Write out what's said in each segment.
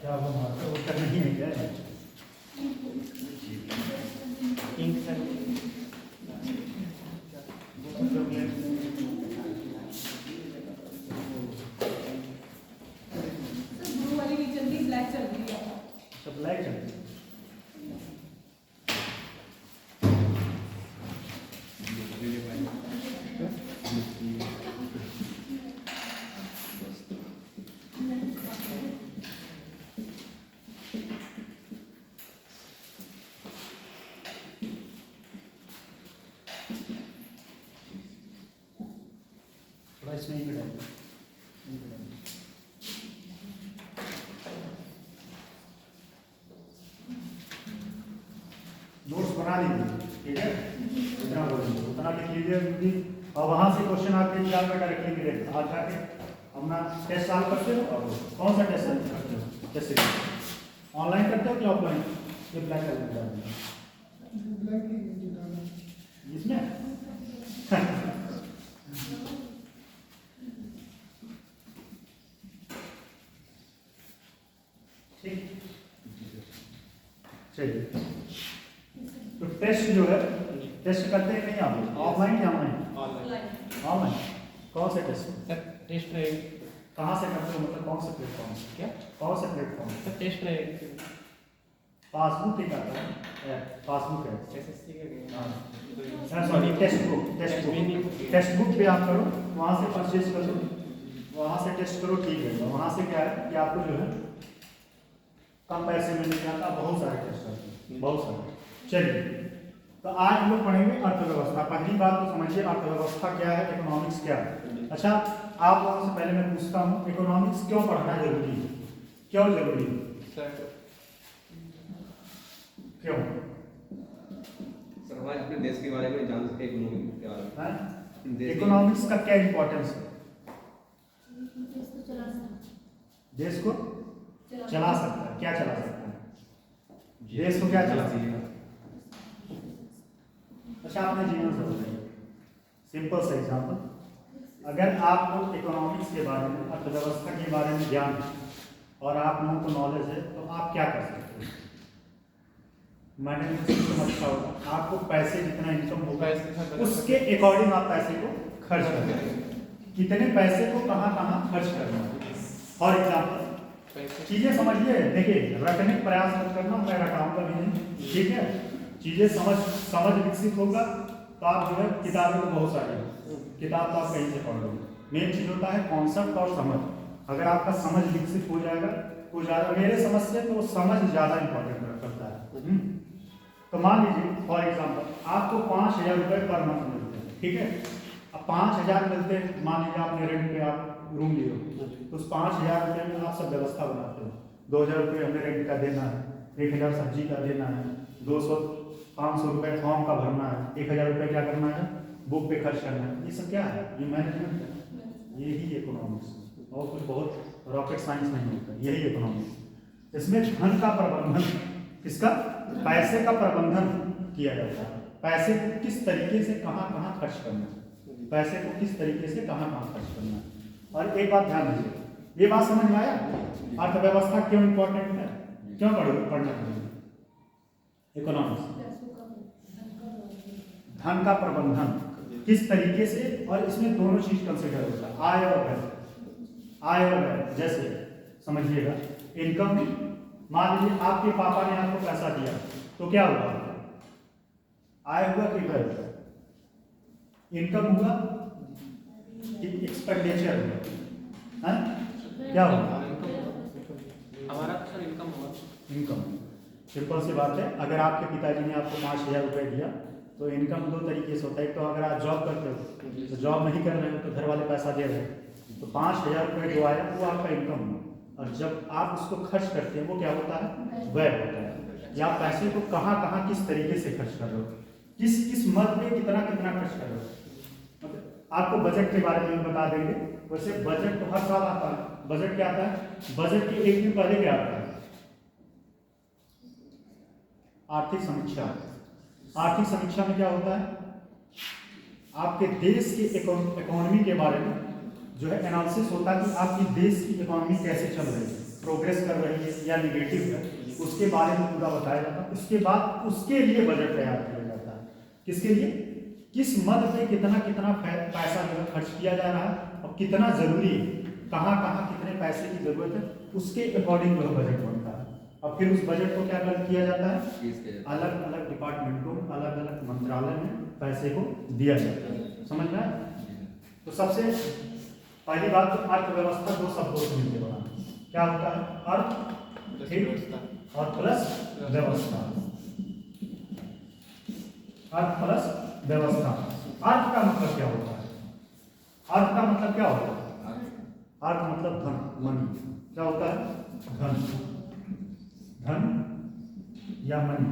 क्या वो मारता वो करना ही है क्या है? इंक सर ब्लू वाली नहीं चल रही, ब्लैक चल रही है। सब लाइट चल रही है। थोड़ा इसमें ही डालिए। नोट्स बना लीजिए, ठीक है? जितना बोलेंगे उतना लिख लीजिए क्योंकि और वहाँ से क्वेश्चन आपके एग्जाम में डायरेक्टली मिलेगा। आज जाके अपना टेस्ट सॉल्व करते हो और कौन सा टेस्ट करते हो? कैसे ऑनलाइन करते हो कि ऑफलाइन? ये ब्लैक कलर डाल इसमें ठीक चलिए। तो टेस्ट जो है टेस्ट करते हैं नहीं आप ऑफलाइन या ऑनलाइन? ऑनलाइन। कौन से टेस्ट? सर टेस्ट रहेगी। कहाँ से करते हो, मतलब कौन से प्लेटफॉर्म से? क्या? कौन से प्लेटफॉर्म से? सर टेस्ट रहेगी। पासबुक ही करता है, पासबुक है। एसएससी का हाँ सॉरी, टेक्स्ट बुक पे आप करो, वहाँ से परचेज कर लो, वहाँ से टेस्ट करो, ठीक है। वहाँ से क्या है कि आपको जो है कम पैसे में मिल जाता, बहुत सारे टेस्ट करते हैं, बहुत सारे। चलिए, तो आज हम लोग पढ़ेंगे अर्थव्यवस्था। पहली बात तो समझिए अर्थव्यवस्था क्या है, इकोनॉमिक्स क्या है। अच्छा, आप लोगों से पहले मैं पूछता हूँ, इकोनॉमिक्स क्यों पढ़ना जरूरी है? क्यों जरूरी है? सर क्यों? सर हमारे अपने देश के बारे में जान सके, इकोनॉमिक के बारे में। देश इकोनॉमिक्स का क्या इम्पोर्टेंस है? देश को चला सकता है। क्या चला सकता है? देश को क्या चला सकता है? अच्छा, आपने जीवन से बताइए, सिंपल सा एग्जाम्पल। अगर आपको इकोनॉमिक्स के बारे में, अर्थव्यवस्था के बारे में ज्ञान है और आप लोगों को नॉलेज है, तो आप क्या कर सकते हो? मैनेजमेंट सिस्टम अच्छा होगा, आपको पैसे जितना इनकम होगा उसके अकॉर्डिंग आप पैसे को खर्च करेंगे। कितने पैसे को कहाँ कहाँ खर्च करना है। फॉर एग्जाम्पल चीजें समझिए, देखिए रटने का प्रयास मत करना, मैं रटाऊंगा भी नहीं, ठीक है? चीजें समझ विकसित होगा तो आप जो है किताबें तो बहुत सारी हैं, किताब तो आप कहीं से पढ़ लोगे। मेन चीज होता है कॉन्सेप्ट और समझ। अगर आपका समझ विकसित हो जाएगा तो ज़्यादा, मेरे समझ से तो समझ ज़्यादा इंपॉर्टेंट करता है। तो मान लीजिए फॉर एग्जाम्पल आपको 5,000 रुपये पर मंथ मिलते हैं, ठीक है? अब 5,000 मिलते हैं, मान लीजिए आपने रेंट पे आप रूम लिए हो, तो उस 5,000 रुपये में आप सब व्यवस्था बनाते हो। 2,000 रुपये हमें रेंट का देना है, 1,000 सब्जी का देना है, 500 रुपये फॉर्म का भरना है, 1,000 रुपये क्या करना है, बुक पे खर्च करना है। ये सब क्या है? ये मैनेजमेंट है, यही इकोनॉमिक्स। और कुछ बहुत रॉकेट साइंस नहीं होता, यही इकोनॉमिक्स। इसमें धन का प्रबंधन, किसका? पैसे का प्रबंधन किया जाता है। पैसे को किस तरीके से कहाँ कहाँ खर्च करना है, पैसे को किस तरीके से कहाँ कहाँ खर्च करना है। और एक बात ध्यान दीजिए, ये बात समझ में आया? अर्थव्यवस्था क्यों इंपॉर्टेंट है, क्यों पढ़ना चाहिए इकोनॉमिक्स? धन का प्रबंधन किस तरीके से, और इसमें दोनों चीज कंसिडर होता है, आय और व्यय। आय और व्यय, जैसे समझिएगा इनकम, मान लीजिए आपके पापा ने आपको पैसा दिया तो क्या हुआ? आय हुआ कि व्यय हुआ? इनकम हुआ कि एक्सपेंडिचर हुआ? क्या हुआ? हमारा तो सर इनकम हुआ। इनकम। सिंपल सी बात है, अगर आपके पिताजी ने आपको 5,000 रुपये दिया तो इनकम दो तरीके से होता है। तो अगर आप जॉब करते हो तो जॉब नहीं कर रहे हो तो घर वाले पैसा दे रहे हैं, तो 5,000 रुपये जो आया वो आपका इनकम हुआ। और जब आप उसको खर्च करते हैं वो क्या होता है? व्यय होता है। या आप पैसे को कहाँ कहाँ किस तरीके से खर्च कर रहे हो, किस किस मद में कितना कितना खर्च कर रहे हो। आपको बजट के बारे में बता देंगे। वैसे बजट तो हर साल आता है। बजट क्या आता है? बजट के एक दिन पहले क्या आता है? आर्थिक समीक्षा। आर्थिक समीक्षा में क्या होता है? आपके देश की इकोनॉमी के बारे में जो है एनालिसिस होता है कि आपकी देश की इकोनॉमी कैसे चल रही है। प्रोग्रेस कर रही है या निगेटिव है, उसके बारे में पूरा बताया जाता है। उसके बाद उसके लिए बजट तैयार किया जाता है। किसके लिए? किस मद पे कितना कितना पैसा जो है खर्च किया जा रहा है और कितना जरूरी है, कहाँ कहाँ कितने पैसे की जरूरत है, उसके अकॉर्डिंग वह बजट बनता है। और फिर उस बजट को क्या कर किया जाता है? अलग अलग डिपार्टमेंटों, अलग अलग मंत्रालय में पैसे को दिया जाता है। समझ में आया? तो सबसे पहली बात तो अर्थव्यवस्था दो शब्दों से मिलकर बना। क्या होता है? अर्थ ठीक और प्लस व्यवस्था। अर्थ प्लस व्यवस्था। अर्थ का मतलब क्या होता है? अर्थ का मतलब क्या होता है? अर्थ मतलब धन, मनी। क्या होता है? धन, धन या मनी।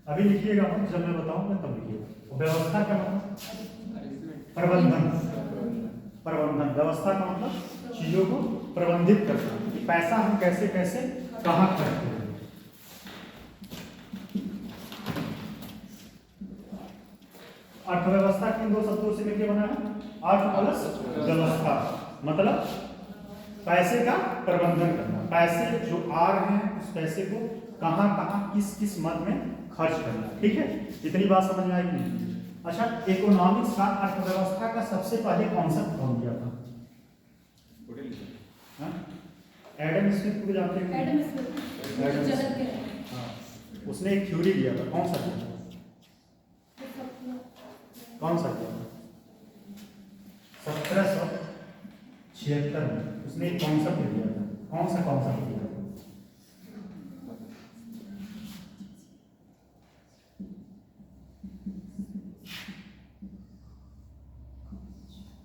अभी लिखिएगा, जब मैं बताऊंगा तब लिखिएगा। व्यवस्था का मतलब प्रबंधन। प्रबंधन। व्यवस्था का मतलब चीजों को प्रबंधित करना, कि पैसा हम कैसे कैसे कहाँ करते हैं। अर्थव्यवस्था किन दो शब्दों से मिलकर बना है? अर्थ प्लस व्यवस्था। मतलब पैसे का प्रबंधन करना, पैसे जो आ रहे हैं उस पैसे को कहाँ कहाँ किस किस मद में खर्च करना। ठीक है, इतनी बात समझ में आएगी नहीं? अच्छा, इकोनॉमिक्स का अर्थव्यवस्था का सबसे पहले कॉन्सेप्ट कौन दिया था? एडम स्मिथ को जानते हैं? एडम स्मिथ जगत के हाँ, उसने एक थ्योरी दिया था। कौन सा दिया था? कौन सा दिया था? 1776 में उसने एक कॉन्सेप्ट दिया था। कौन सा कॉन्सेप्ट दिया था?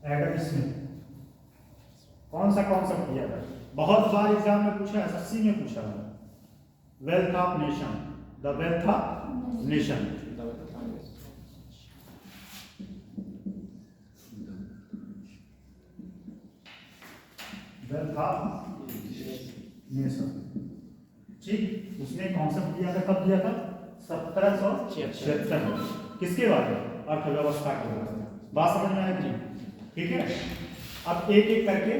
Adam Smith. कौन सा कॉन्सेप्ट दिया था? बहुत बार एग्जाम में पूछा है, एसएससी में पूछा है। Wealth of nation, the wealth of nation. Wealth of nation. ठीक, उसने कॉन्सेप्ट दिया था। कब दिया था? 1776 में। किसके बारे में? अर्थव्यवस्था के बारे में। बात समझ में आएगी? ठीक है, अब एक एक करके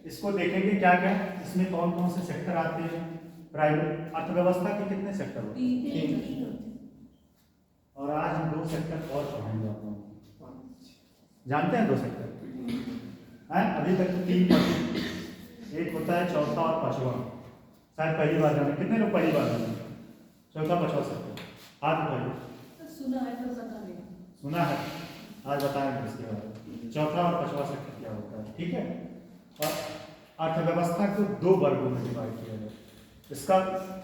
इसको देखेंगे क्या क्या इसमें कौन कौन से सेक्टर आते हैं। प्राइवेट अर्थव्यवस्था के कितने सेक्टर होते हैं? और आज हम दो सेक्टर और पढ़ाएंगे आप लोगों। जानते हैं दो सेक्टर हैं? अभी तक तो तीन पढ़े, एक होता है चौथा और पांचवा। शायद पहली बार जाने, कितने लोग पहली बार जाने? चौथा पांचवा सेक्टर आज बताइए। सुना है तो पता नहीं। सुना है, आज बताएंगे इसके बारे में। चौथा और पांचवा सेक्टर क्या होता है। ठीक है, और अर्थव्यवस्था को दो वर्गों में डिवाइड किया गया। इसका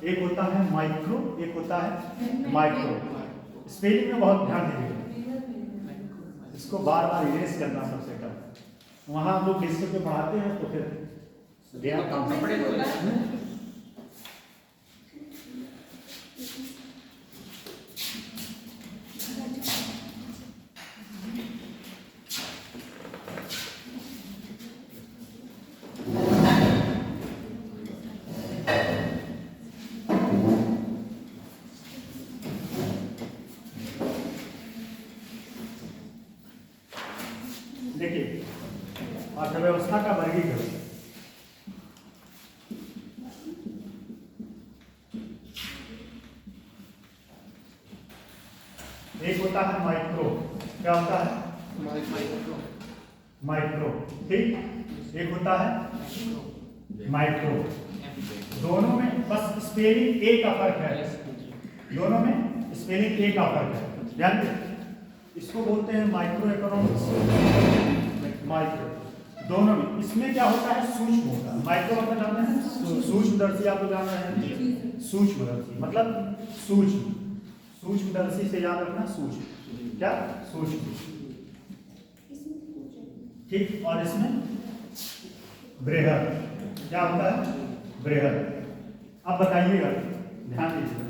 एक होता है माइक्रो, एक होता है माइक्रो। स्पेलिंग में बहुत ध्यान दीजिएगा, इसको बार बार इरेज करना सबसे कम। वहाँ हम लोग डिस्ट्रिक्ट में पढ़ाते हैं तो फिर ध्यान काम से पड़ेगा। देखिए, अर्थव्यवस्था का वर्गीकरण। एक होता है माइक्रो। क्या होता है? माइक्रो। ठीक, एक होता है माइक्रो। दोनों में बस स्पेलिंग ए का फर्क है। दोनों में स्पेलिंग ए का फर्क है, ध्यान दें। इसको बोलते हैं माइक्रो इकोनॉमिक्स। माइक्रो दोनों में। इसमें क्या होता है? सूक्ष्म होता है। माइक्रो मतलब जानते हैं? सूक्ष्मदर्शी। आप लोग जान रहे हैं? सूक्ष्मदर्शी मतलब सूक्ष्म। सूक्ष्मदर्शी से याद रखना, सूक्ष्म। क्या? सूक्ष्म। ठीक, और इसमें बृहद। क्या होता है? बृहद। अब बताइएगा, ध्यान दीजिएगा,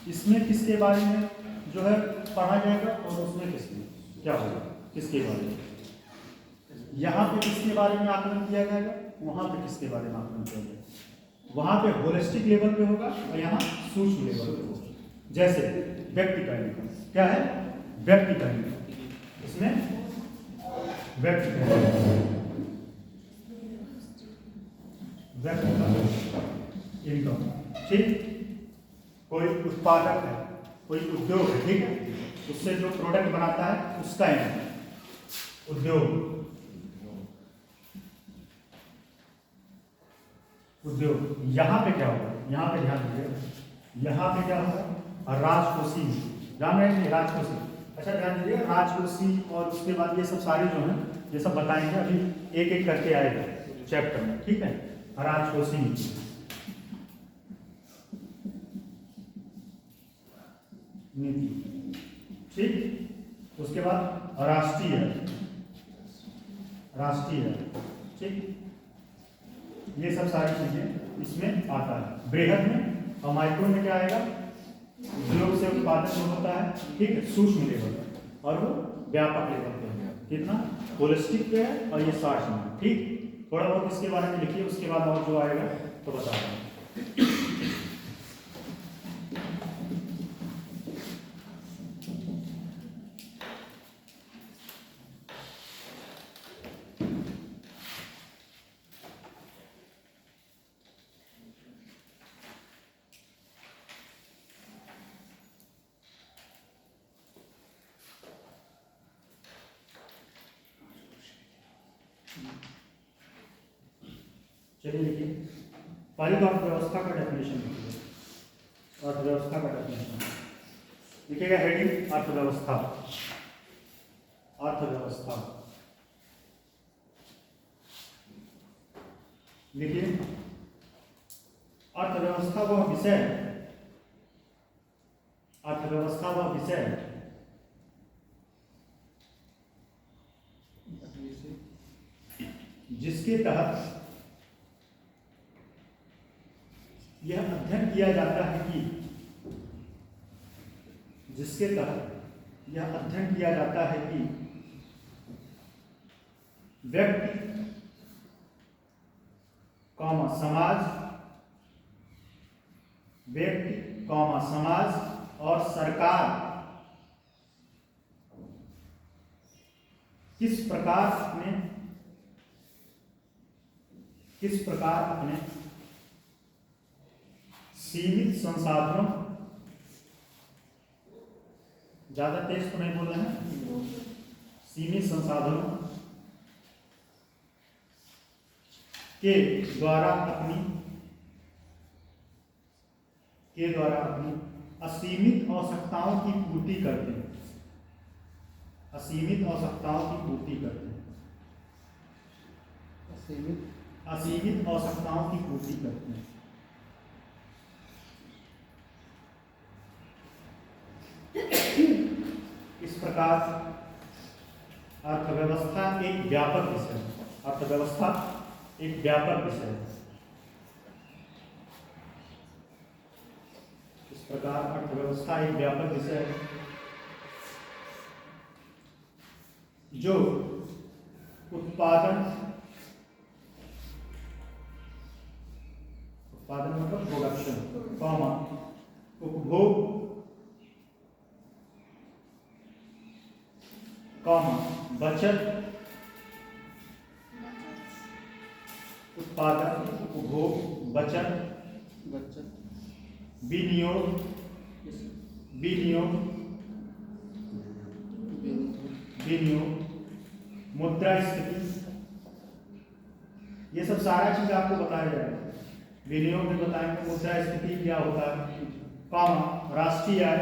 इसमें किसके बारे में जो है पढ़ा जाएगा और उसमें किसके क्या होगा, किसके बारे में। यहाँ पे किसके बारे में आकलन किया जाएगा, वहाँ पे किसके बारे में आकलन किया जाएगा। वहाँ पे होलिस्टिक लेवल पे होगा और यहाँ सूक्ष्म लेवल पे होगा। जैसे व्यक्ति का इनकम क्या है? व्यक्ति का इनकम। इसमें व्यक्ति का व्यक्ति का इनकम। ठीक, कोई उत्पादक है, कोई उद्योग है, ठीक है, उससे जो प्रोडक्ट बनाता है उसका इनकम। उद्योग, उद्योग यहाँ पे क्या होगा, यहाँ पे ध्यान दीजिएगा, यहाँ पे क्या होगा, राजकोषी, जान रहे हैं राजकोषी। अच्छा ध्यान दीजिएगा, राजकोषी और उसके बाद ये सब सारे जो हैं ये सब बताएंगे, अभी एक एक करके आएगा चैप्टर में, ठीक है। राजकोषी नीति, ठीक, उसके बाद राष्ट्रीय, ठीक, ये सब सारी चीजें इसमें आता है। बृहद में और माइक्रो में क्या आएगा, उद्योग से उत्पादन जो होता है, ठीक है, सूक्ष्म लेवल पर, और वो व्यापक लेवल पे है, कितना होलिस्टिक पे है, और ये 60 में, ठीक। थोड़ा बहुत इसके बारे में लिखिए, उसके बाद और जो आएगा तो बता दें। चलिए लिखिए, पहले तो अर्थव्यवस्था का डेफिनेशन लिखिए, अर्थव्यवस्था का डेफिनेशन लिखिएगा, हेडिंग अर्थव्यवस्था। अर्थव्यवस्था लिखिए, अर्थव्यवस्था वह विषय, अर्थव्यवस्था वह विषय जिसके तहत यह अध्ययन किया जाता है कि, जिसके तहत यह अध्ययन किया जाता है कि व्यक्ति, समाज, व्यक्ति, समाज और सरकार किस प्रकार अपने सीमित संसाधनों, ज्यादा तेज तो नहीं बोल रहे हैं, सीमित संसाधनों के द्वारा अपनी असीमित आवश्यकताओं की पूर्ति करते हैं, असीमित आवश्यकताओं की पूर्ति करते हैं, असीमित आवश्यकताओं की पूर्ति करते हैं। इस प्रकार अर्थव्यवस्था एक व्यापक विषय है, अर्थव्यवस्था एक व्यापक विषय है। इस प्रकार अर्थव्यवस्था एक व्यापक विषय है जो उत्पादन मतलब प्रोडक्शन, उपभोग, बचत, उत्पादन, उपभोग, बचत, विनियोग, मुद्रास्फीति, ये सब सारा चीज आपको बताया जाएगा। विनियोग में बताएंगे मुद्रास्फीति क्या होता है, राष्ट्रीय आय,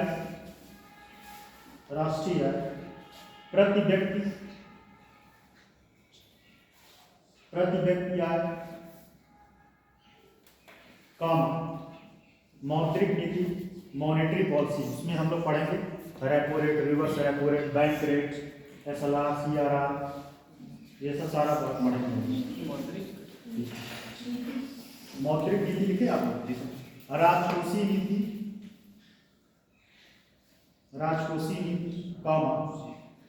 प्रति व्यक्ति आय, मौद्रिक नीति, मॉनेटरी पॉलिसी, उसमें हम लोग पढ़ेंगे repo rate, reverse repo rate, bank rate, SLR, CRR, ये सब सारा पढ़ेंगे। मौद्रिक नीति लिखे आप, राजकोषीय नीति,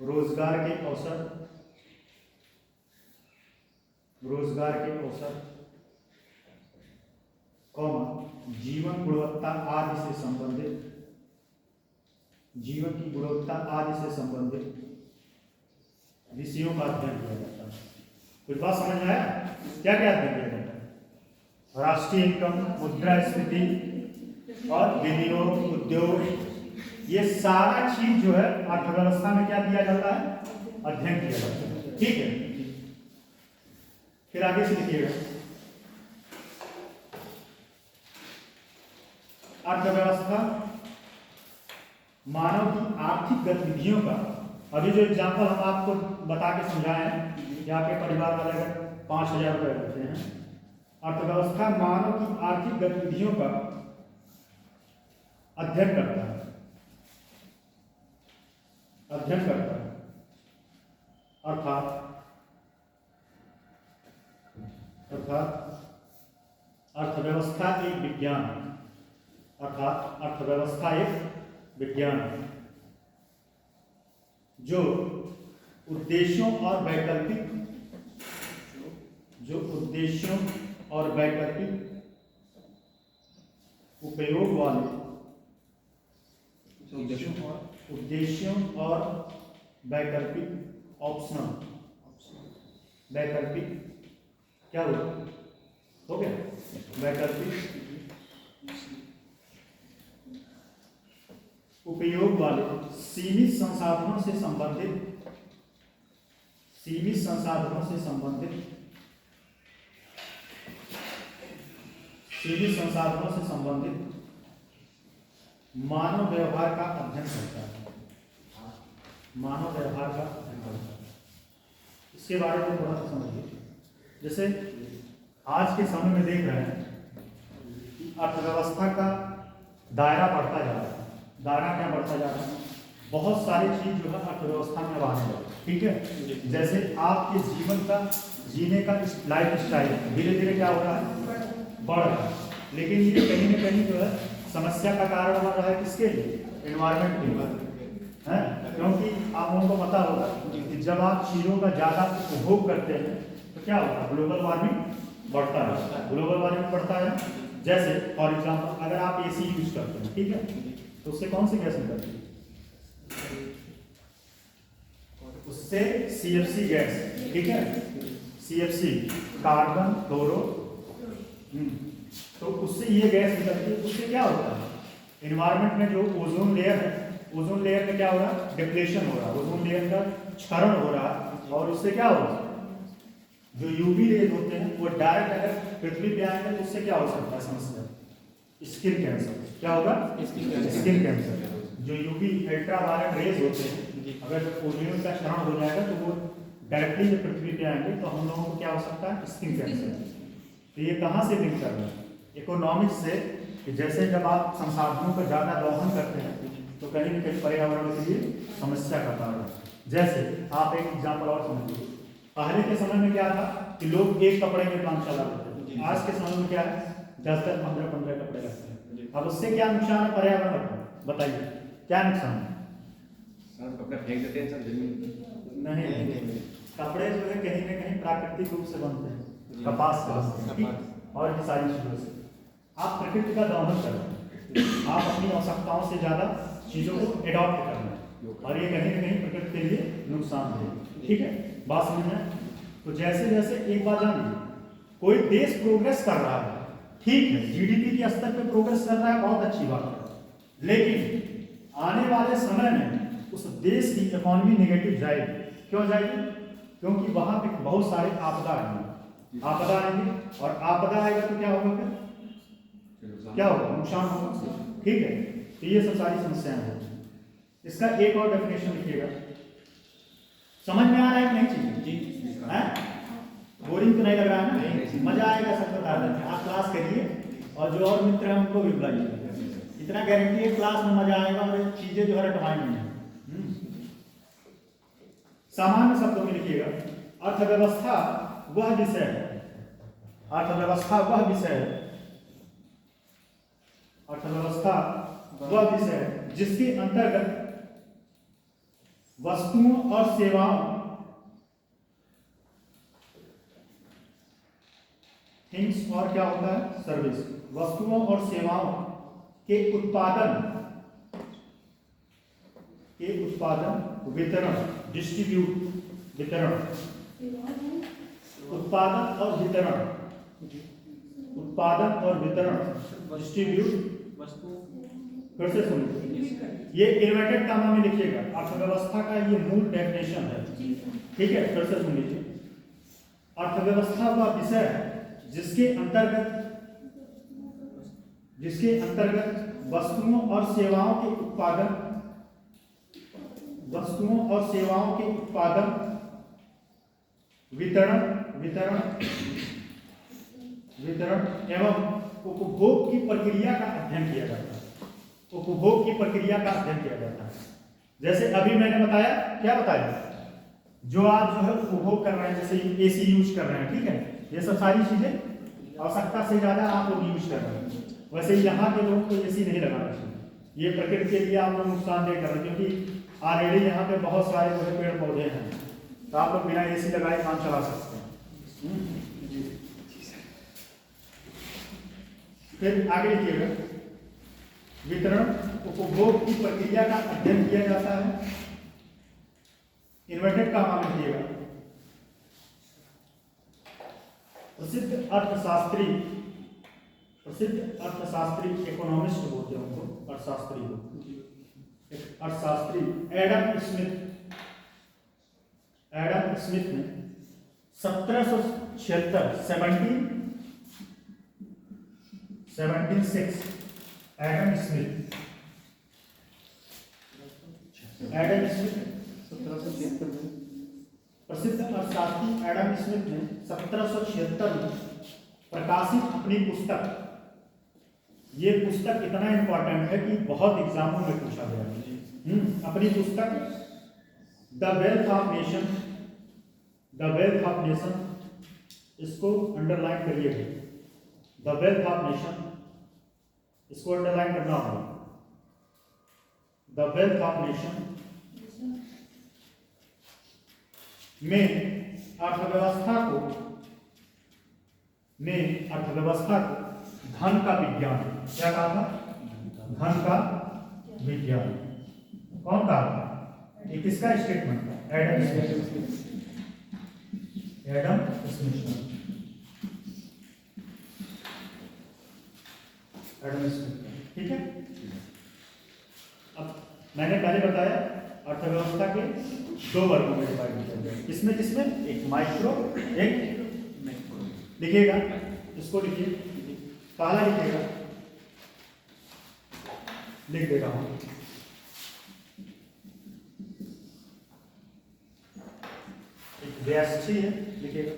रोजगार के अवसर, जीवन गुणवत्ता आदि से संबंधित, विषयों का अध्ययन किया जाता है। कुछ बात समझ में आया, क्या क्या अध्ययन किया जाता है? राष्ट्रीय इनकम, मुद्रास्फीति और विनियोग, उद्योग, ये सारा चीज जो है अर्थव्यवस्था में क्या दिया जाता है, अध्ययन किया जाता है। ठीक है, फिर आगे से लिखिएगा, अर्थव्यवस्था मानव की आर्थिक गतिविधियों का, अभी जो एग्जाम्पल हम आपको बता के समझाए हैं कि आपके परिवार वाले अगर 5,000 रुपये रखते हैं, अर्थव्यवस्था मानव की आर्थिक गतिविधियों का अध्ययन करता है, अध्ययन करता है, अर्थात अर्थव्यवस्था एक विज्ञान है, अर्थात अर्थव्यवस्था एक विज्ञान है जो उद्देश्यों और वैकल्पिक उपयोग वाले उद्देश्यों और वैकल्पिक ऑप्शनल, वैकल्पिक क्या हो गया, वैकल्पिक उपयोग वाले सीमित संसाधनों से संबंधित मानव व्यवहार का अध्ययन करता है, मानव व्यवहार का अध्ययन करता है। इसके बारे में थोड़ा सा समझिए। जैसे आज के समय में देख रहे हैं कि अर्थव्यवस्था का दायरा बढ़ता जा रहा है, दायरा क्या बढ़ता जा रहा है, बहुत सारी चीज जो है अर्थव्यवस्था में आने लगी। ठीक है, जैसे आपके जीवन का जीने का लाइफ स्टाइल धीरे धीरे क्या हो रहा है, बढ़ रहा है, लेकिन ये कहीं ना कहीं जो है समस्या का कारण बन रहा है, किसके लिए, एनवायरमेंट के लिए, है। क्योंकि आप लोगों को पता होगा कि जब आप चीज़ों का ज़्यादा उपभोग करते हैं तो क्या होता है, ग्लोबल वार्मिंग बढ़ता है, ग्लोबल वार्मिंग बढ़ता है। जैसे फॉर एग्जाम्पल अगर आप AC यूज करते हैं, ठीक है, तो उससे कौन सी गैस निकलती है, उससे CFC गैस, ठीक है, CFC कार्बन फ्लोरो, तो उससे ये गैस निकलती है। उससे क्या होता है, एनवायरनमेंट में जो ओजोन लेयर है, ओजोन लेयर में क्या हो रहा है, डिप्लेशन हो रहा है, ओजोन लेयर का क्षरण हो रहा है, और उससे क्या हो रहा है, जो UV रेज होते हैं वो डायरेक्ट अगर पृथ्वी पे आएंगे तो उससे क्या हो सकता है समस्या, स्किन कैंसर। क्या होगा, स्किन कैंसर। जो UV अल्ट्रावायलेट रेज होते हैं, अगर ओजोन का क्षरण हो जाएगा तो वो डायरेक्टली जब पृथ्वी पे आएंगे तो हम लोगों को क्या हो सकता है, स्किन कैंसर। तो ये कहाँ से लिंक कर रहे हैं, इकोनॉमिक्स से, कि जैसे जब आप संसाधनों का ज़्यादा दोहन करते हैं तो कहीं न कहीं पर्यावरण के लिए समस्या का कारण है। जैसे आप एक एग्जाम्पल और समझिए, पहले के समय में क्या था कि लोग एक कपड़े में काम चला लेते थे, आज के समय में क्या है 10-10, 15-15 कपड़े रखते हैं। अब उससे क्या नुकसान है पर्यावरण को, बताइए क्या नुकसान है। सर कपड़े फेंक देते हैं सर जमीन, नहीं, कपड़े जो है कहीं ना कहीं प्राकृतिक रूप से बनते हैं, कपास से बनते हैं, और ये सारी चीज़ों से। आप प्रकृति का दोहन कर रहे हैं, आप अपनी आवश्यकताओं से ज़्यादा चीज़ों को एडॉप्ट कर रहे हैं, और ये कहीं ना कहीं प्रकृति के लिए नुकसान है। ठीक है, बात समझ में। तो जैसे जैसे एक बात जानिए, कोई देश प्रोग्रेस कर रहा है, ठीक है, GDP के स्तर पे प्रोग्रेस कर रहा है, बहुत अच्छी बात है, लेकिन आने वाले समय में उस देश की इकोनॉमी नेगेटिव जाएगी। क्यों जाएगी, क्योंकि वहाँ पे बहुत सारे आपदा आएंगे, आपदा आएंगे, और आपदा आएगा तो क्या होगा, फिर क्या होगा, नुकसान होगा। ठीक है, तो ये सब सारी समस्याएं हैं। इसका एक और डेफिनेशन लिखिएगा, समझ में आ रहा है कि नहीं चीज जी, बोरिंग तो नहीं लग रहा है ना, मजा आएगा सब बता दें। आप क्लास करिए और जो और मित्र हैं उनको भी बुलाइए, इतना गारंटी है क्लास में मजा आएगा और चीजें जो है रटवाएंगे। सामान्य शब्दों में लिखिएगा, अर्थव्यवस्था वह विषय है, अर्थव्यवस्था वह विषय है, अर्थव्यवस्था वह विषय है जिसके अंतर्गत वस्तुओं और सेवाओं, थिंग्स और क्या होता है, सर्विस, वस्तुओं और सेवाओं के उत्पादन, वितरण, डिस्ट्रीब्यूट, वितरण, उत्पादन और वितरण उत्पादन और वितरण, डिस्ट्रीब्यूट। वस्तु फिर से सुनिए, ये इन्वर्टेड कामा में लिखिएगा, अर्थव्यवस्था का ये मूल डेफिनेशन है, ठीक है। फिर से सुन लीजिए, अर्थव्यवस्था वह विषय है जिसके अंतर्गत वस्तुओं और सेवाओं के उत्पादन, वितरण एवं उपभोग की प्रक्रिया का अध्ययन किया जाता है। जैसे अभी मैंने बताया, क्या बताया, जो आप जो है उपभोग कर रहे हैं, जैसे एसी यूज कर रहे हैं, ठीक है, ये सब सारी चीजें आवश्यकता से ज्यादा आप लोग यूज कर रहे हैं। वैसे यहाँ के लोगों को एसी नहीं लगाना चाहिए, ये प्रकृति के लिए आप लोग नुकसानदेह कर रहे हैं, क्योंकि ऑलरेडी यहाँ पे बहुत सारे जो है पेड़ पौधे हैं, तो आप लोग बिना एसी लगाए काम चला सकते हैं। फिर आगे लिखिएगा, वितरण उपभोग की प्रक्रिया का अध्ययन किया जाता है। इन्वर्टेड कामा में लिखिएगा, प्रसिद्ध अर्थशास्त्री इकोनॉमिस्ट बोलते हैं उनको, अर्थशास्त्री एडम स्मिथ ने 1776 एडम स्मिथ 1776 में प्रसिद्ध अर्थशास्त्री एडम स्मिथ ने 1776 में प्रकाशित अपनी पुस्तक, ये पुस्तक इतना इंपॉर्टेंट है कि बहुत एग्जामों में पूछा गया है। अपनी पुस्तक द वेल्थ ऑफ नेशन, इसको अंडरलाइन करिएगा, द वेल्थ ऑफ नेशन, इसको अंडरलाइन करना होगा, द वेल्थ ऑफ नेशन में अर्थव्यवस्था को धन का विज्ञान, क्या कहा था, धन का विज्ञान। कौन कहा था, ये किसका स्टेटमेंट था, एडम स्मिथ, ठीक है। अब मैंने पहले बताया अर्थव्यवस्था के 2 वर्गों में डिवाइड किया गया, किसमें, एक माइक्रो, एक लिखिएगा, इसको लिखिए, पहला लिखिएगा, लिख देता हूं, एक व्यष्टि है, लिखिएगा,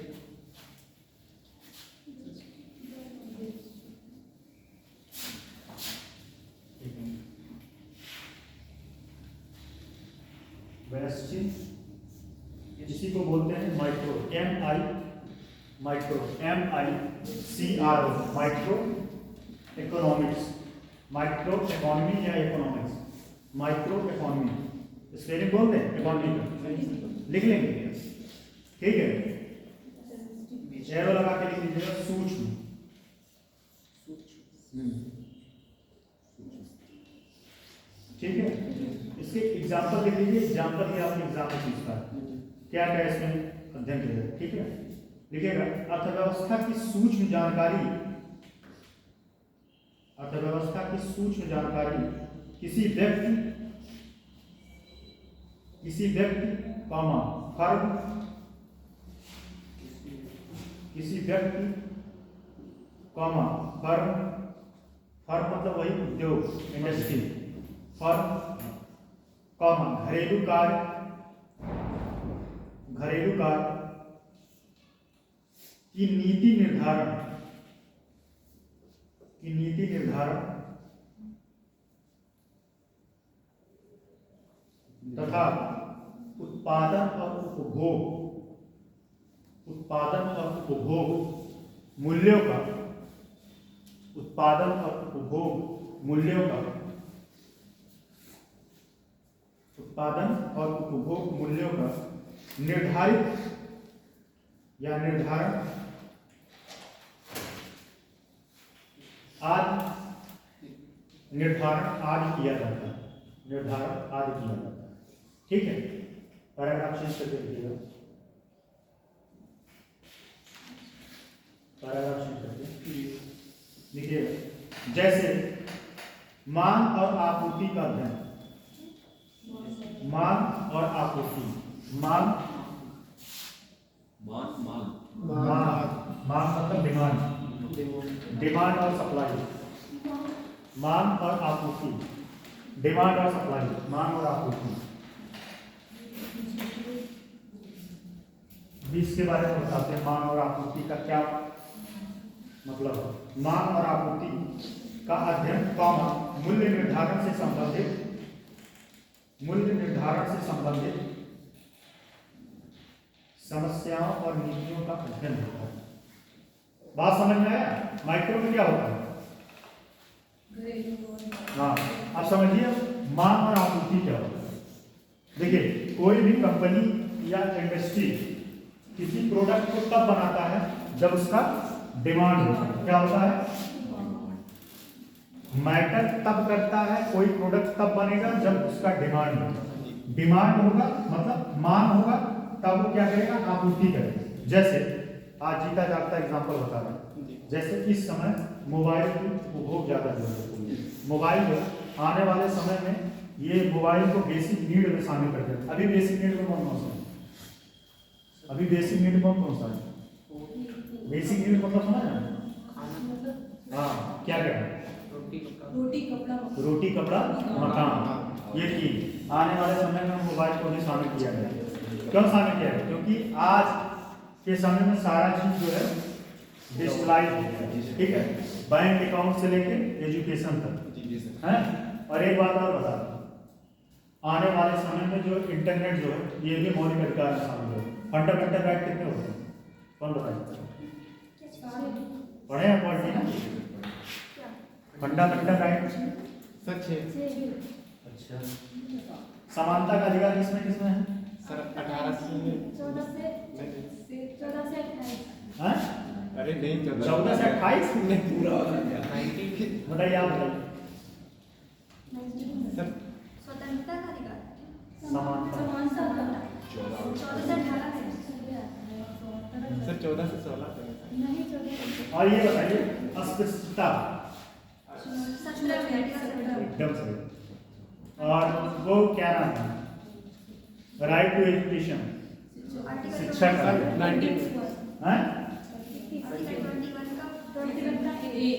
व्यष्टि, इसी को बोलते हैं micro, MICRO, micro economics, micro economy या इकोनॉमिक्स, माइक्रो इकोनॉमी, स्पेलिंग बोल दें इकोनॉमी का, लिख लेंगे, ठीक है, एरो लगा के लिख लीजिएगा, सूक्ष्म, ठीक है। इसके एग्जाम्पल लिख लीजिए, एग्जाम्पल ही आपने एग्जाम में पूछता है, क्या क्या इसमें अध्ययन किया, ठीक है। लिखिएगा, अर्थव्यवस्था की सूक्ष्म जानकारी किसी व्यक्ति कॉमा फर्म, फर्म मतलब वही उद्योग, इंडस्ट्री, फर्म कॉमा घरेलू कार्य की नीति निर्धारण तथा उत्पादन और उपभोग मूल्यों का निर्धारण आदि किया जाता है, ठीक है। पैराग्राफ चेंज करके लिखिएगा, पैराग्राफ चेंज करके देखिए जैसे मांग और आपूर्ति का अध्ययन, मांग और आपूर्ति, मांग मतलब डिमांड, डिमांड और सप्लाई, मांग और आपूर्ति, डिमांड और सप्लाई, मांग और आपूर्ति। इसके बारे में बताते हैं मांग और आपूर्ति का क्या मतलब है। मांग और आपूर्ति का अध्ययन कॉमा मूल्य निर्धारण से संबंधित, मूल्य निर्धारण से संबंधित समस्याओं और नीतियों का अध्ययन होता है। बात समझ में आया? माइक्रो में क्या होता है? हाँ, आप समझिए मांग और आपूर्ति क्या होता है। देखिए कोई भी कंपनी या इंडस्ट्री किसी प्रोडक्ट को तब बनाता है जब उसका डिमांड होता है। क्या होता है? मैटर तब करता है कोई प्रोडक्ट तब बनेगा जब उसका डिमांड होगा। डिमांड होगा मतलब मांग होगा, तब वो क्या करेगा? आपूर्ति करेगा। जैसे आज जीता जागता एग्जांपल बता रहा हूं, जैसे इस समय मोबाइल की उपभोग ज्यादा हो रहा है। मोबाइल आने वाले समय में ये मोबाइल को बेसिक नीड में शामिल कर देगा। अभी बेसिक नीड में कौन सा है? अभी बेसिक नीड कौन सा है? बेसिक नीड मतलब समझ ना? हाँ, क्या क्या है? रोटी कपड़ा मकान, ये तीन आने वाले समय में मोबाइल को भी शामिल किया गया। क्यों शामिल किया गया? क्योंकि आज के समय में सारा चीज जो है डिजिटलाइज हो गया है, ठीक है, बैंक अकाउंट से लेके एजुकेशन तक है। और एक बात और बता दूं, आने वाले समय में जो इंटरनेट जो है ये भी मौलिक अधिकार में शामिल है। फंडामेंटल राइट कितने होते हैं? कौन बताए? पढ़े हैं पढ़ते हैं फंडामेंटल राइट सच है अच्छा। समानता का अधिकार किसमें किसमें है? सर 18 से 14 से 28। हाँ? अरे नहीं 14 से 28 पूरा बताइए, आप बताइए। सर स्वतंत्रता का अधिकार, समानता, समानता का 14 से 18 है। सर 14 से 16 तक है। नहीं 14। और ये बताइए अस्पृश्यता, एकदम सही। और वो क्या नाम है? राइट टू एजुकेशन, शिक्षा का 19 हैं?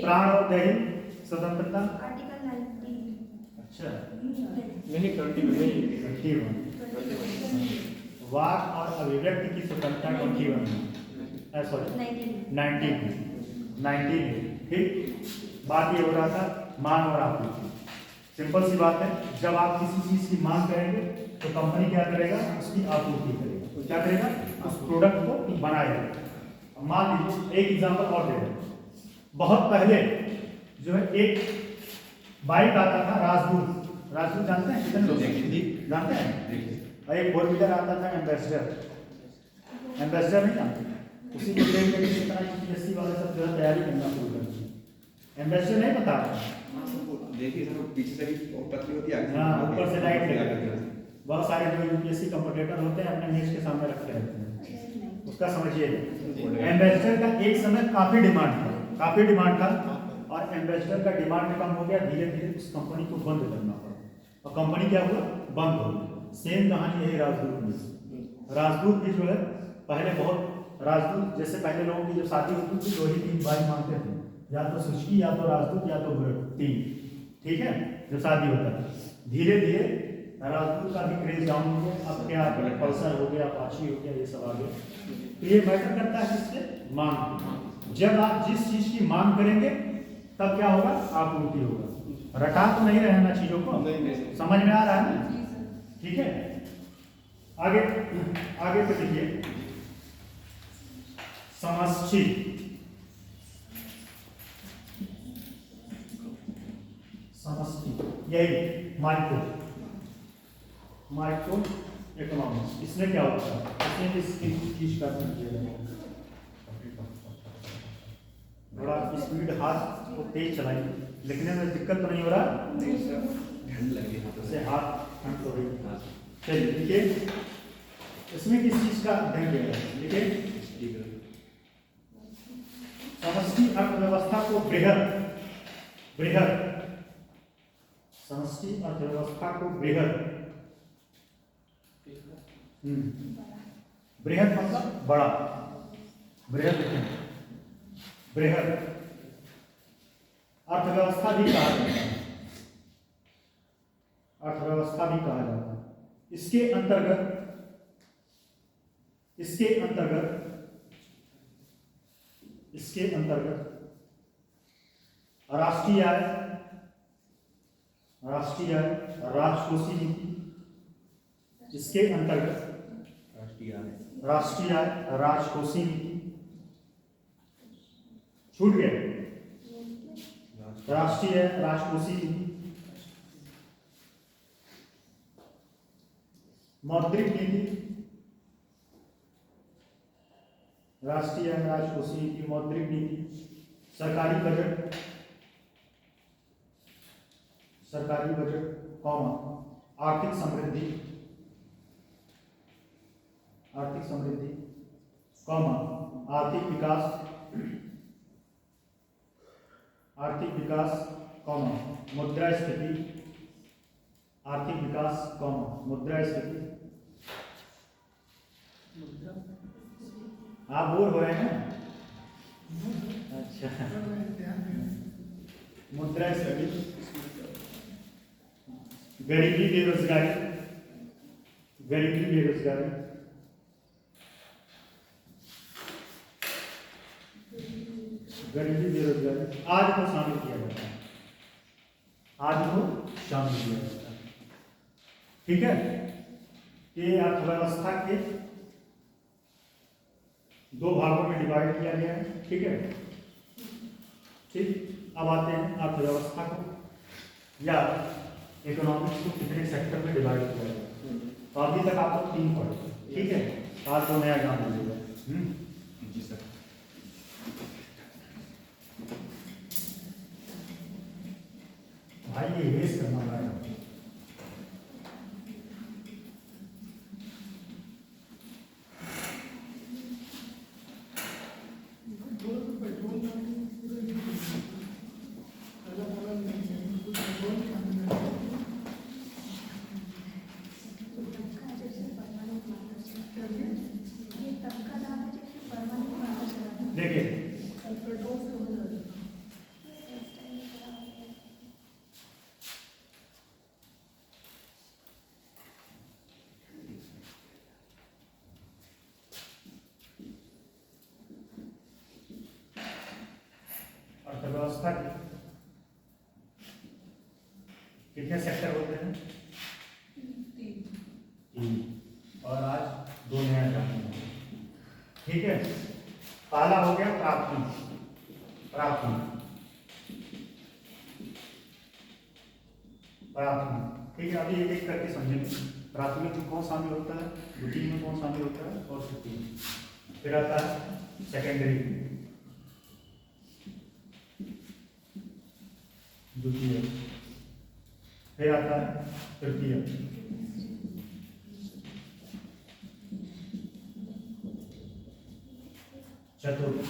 प्राण और दैहिक स्वतंत्रता, अच्छा नहीं 21 नहीं 21। वाक और अभिव्यक्ति की स्वतंत्रता 21, सॉरी 19, ठीक। बात ये हो रहा था मांग और आपूर्ति। सिंपल सी बात है, जब आप किसी चीज की मांग करेंगे तो कंपनी क्या करेगा? उसकी आपूर्ति करेगा। तो क्या करेगा? उस प्रोडक्ट को बनाएगा। मान लीजिए एक एग्जांपल और दे दें। बहुत पहले जो है एक बाइक आता था राजदूत, राजदूत जानते हैं? कितने लोग जानते हैं? और एक 4 व्हीलर आता था एम्बेसडर, एम्बेसडर नहीं जानते? उसी को देख के इसी तरह यूपीएससी वाले सब जो है तैयारी करना शुरू कर दी। एम्बेसडर नहीं पता? देखिए सर पीछे से भी पतली होती है, हाँ, ऊपर से लाइट लगा देते हैं। बहुत सारे जो यूपीएससी कॉम्पिटिटर होते हैं अपने मेज के सामने रखते रहते हैं, उसका समझिए। एम्बेसडर का एक समय काफी डिमांड था और एम्बेसडर का डिमांड कम हो गया। धीरे धीरे उस कंपनी को बंद करना पड़ा और कंपनी क्या हुआ? बंद हो गई। सेम कहानी यही राजदूत में। राजदूत भी जो है पहले बहुत राजदूत, जैसे पहले लोगों की जब शादी होती थी तो ही 3 बाइक मांगते थे, या तो सुजुकी या तो राजदूत या तो बुलेट, 3, ठीक है, जब शादी होता है। धीरे धीरे राजदूत का भी क्रेज डाउन हो गया। अब क्या पल्सर हो गया, अपाची हो गया, ये सब आ गया। तो ये मैटर करता है किससे? मांग। जब आप जिस चीज की मांग करेंगे तब क्या होगा? आपूर्ति होगा। रटा तो नहीं रहना चीजों को, समझ में आ रहा है ना? ठीक है, आगे आगे पे देखिए समष्टि। समष्टि यही माइक्रो इकोनॉमिक्स। इसमें क्या होता है? इसमें किस चीज का थोड़ा स्पीड हाथ को तेज चलाइए, लिखने में दिक्कत तो नहीं हो रहा? ठंड लग रही है से हाथ ठंड हो रही। चलिए देखिए इसमें किस चीज का अध्ययन किया है? देखिए समष्टि अर्थव्यवस्था को बृहद बृहद, समष्टि अर्थव्यवस्था को बृहद, बृहद मतलब बड़ा, बृहद बृहद अर्थव्यवस्था भी कहा जाता है, अर्थव्यवस्था भी कहा जाता है। इसके अंतर्गत राष्ट्रीय आय, राजकोषीय नीति, इसके अंतर्गत राष्ट्रीय आय, राजकोषीय नीति, छूट गया, राष्ट्रीय राजकोषीय नीति, मौद्रिक नीति, राष्ट्रीय राजकोषीय नीति, मौद्रिक नीति, सरकारी बजट, कौमा, आर्थिक समृद्धि, कौमा, आर्थिक विकास, कौमा, मुद्रास्फीति, आर्थिक विकास, कौमा, मुद्रास्फीति। आप बोर हो रहे हैं? अच्छा, मुद्रास्फीति, गरीबी बेरोजगारी, आज को शामिल किया जाता है, ठीक है। ये अर्थव्यवस्था के दो भागों में डिवाइड किया गया है, ठीक है। ठीक, अब आते हैं अर्थव्यवस्था को या इकोनॉमिक्स को कितने सेक्टर में डिवाइड किया गया है। तो अभी तक आप लोग 3 पढ़े, ठीक है। आज को नया जान लीजिएगा। जी सर। भाई ये रेस करना है। देखिए अर्थव्यवस्था के कितने सेक्टर होते हैं? 3। और आज 2 नया जानेंगे, ठीक है। पहला हो गया प्राथमिक, ठीक है। अभी एक करके समझेंगे। प्राथमिक में कौन शामिल होता है, द्वितीय में कौन शामिल होता है और तृतीय। फिर आता है सेकेंडरी, द्वितीय, फिर आता है तृतीय, चतुर्थ,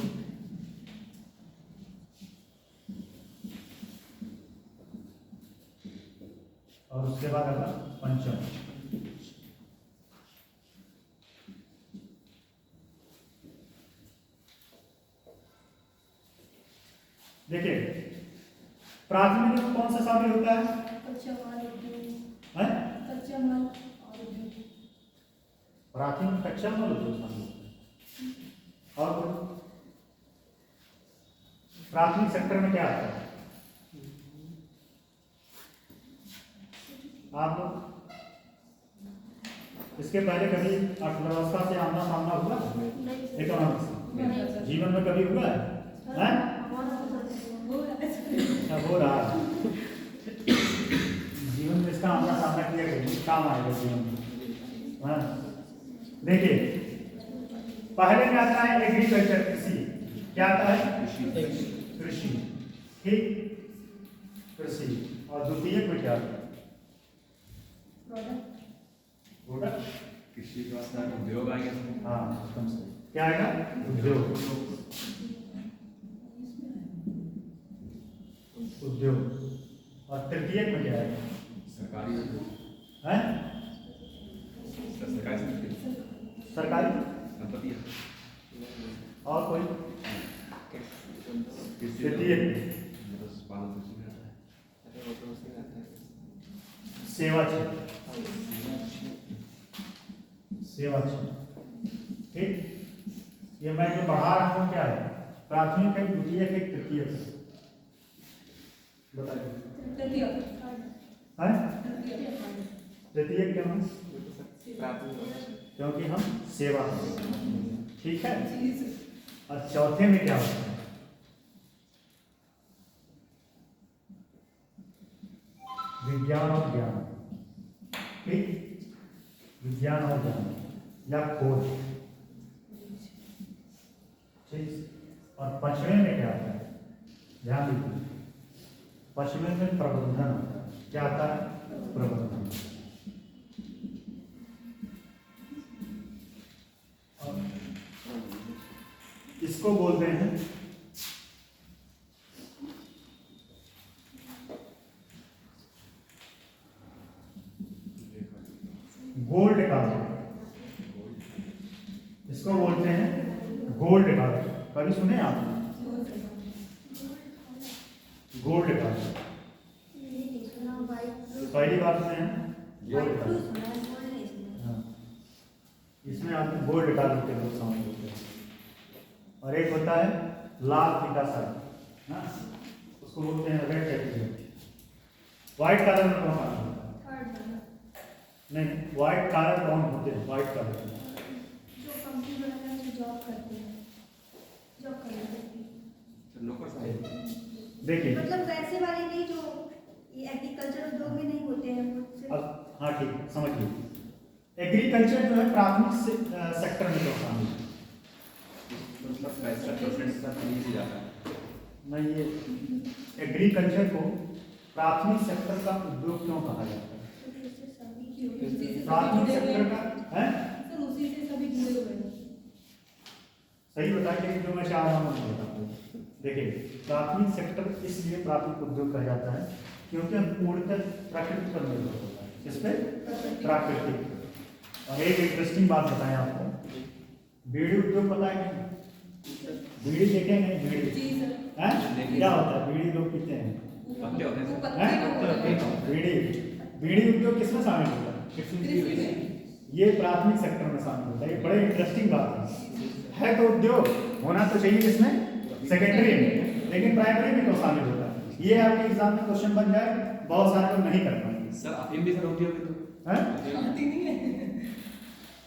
और उसके बाद आता पंचम। देखिए प्राथमिक में कौन सा शामिल होता है? प्राथमिक कच्चा माल उद्योग शामिल होता है। और प्राथमिक सेक्टर में क्या आता है? आप लोग इसके पहले कभी अर्थव्यवस्था से आमना सामना हुआ? इकोनॉमिक्स जीवन में कभी हुआ है? हो रहा है जीवन में, इसका आमना सामना किया काम आएगा जीवन में। देखिए पहले में आता है एग्रीकल्चर, कृषि। क्या आता है? कृषि, ठीक, कृषि। और द्वितीय में क्या आता है? प्रोडक्ट, कृषि का उद्योग आएगा। हाँ, क्या आएगा? उद्योग। उद्योग। और तृतीयक में क्या है? सरकारी हैं? सरकारी। संपत्ति और कोई? तृतीयक में सेवा क्षेत्र, सेवा क्षेत्र। ठीक, ये मैं जो पढ़ा रहा हूँ क्या है? प्राथमिक है, द्वितीयक है, तृतीयक है। बताइए। हैं? तृतीयक क्यों है? क्योंकि हम सेवा करते हैं। ठीक है। और चौथे में क्या होता है? विज्ञान और ज्ञान। ठीक, विज्ञान और ज्ञान या खोज। ठीक, और पश्चिमी में क्या आता है? ध्यान दीजिए, पश्चिमी में प्रबंधन आता है। क्या आता है? प्रबंधन। और इसको बोलते हैं गोल्ड कार्ड। इसको बोलते हैं गोल्ड कार्ड। कभी सुने आपने? गोल्ड कार्ड पहली बार सुने हैं? Gold card. हाँ, इसमें आपको गोल्ड कार्ड के लोग समझ होते हैं। और एक होता है लाल फीका साइड ना, उसको बोलते हैं रेड सर्टिफिकेट। व्हाइट कलर में कौन आता है? नहीं, व्हाइट कलर कौन होते हैं? व्हाइट कलर जो कंपनी वगैरह में जॉब करते हैं, जॉब करते हैं। नौकर साहब देखिए, मतलब वैसे वाले नहीं जो ये एग्रीकल्चर उद्योग में नहीं होते हैं वो सिर्फ। अब हाँ ठीक, समझिए। एग्रीकल्चर जो है प्राथमिक सेक्टर में तो शामिल है। मतलब 65% तक नहीं जाता है। नहीं, ये एग्रीकल्चर को प्राथमिक सेक्टर का उद्योग क्यों कहा जाता है? प्राथमिक सेक्टर का है? उसी से सभी जुड़े हुए हैं। सही बताइए, जो मैं चाह रहा हूँ मैं बताता हूँ। देखिए, प्राथमिक सेक्टर इसलिए प्राथमिक उद्योग कहा जाता है क्योंकि हम पूर्णतः प्राकृतिक पर निर्भर होता है। किस पे? प्राकृतिक। और एक इंटरेस्टिंग बात बताएं आपको, बीड़ी उद्योग पता है क्या? बीड़ी देखेंगे नहीं? बीड़ी हैं? क्या होता है? बीड़ी लोग पीते हैं, पत्ते होते हैं हैं? बीड़ी उद्योग किसमें शामिल होता है? ये प्राथमिक सेक्टर में शामिल होता है। ये बड़े इंटरेस्टिंग बात है तो उद्योग होना तो चाहिए किसमें? सेकेंडरी में, लेकिन प्राइमरी में तो शामिल होता है। ये आपके एग्जाम में क्वेश्चन बन जाए, बहुत सारे लोग नहीं कर पाएंगे। सर अफीम भी सर उद्योग है तो हैं?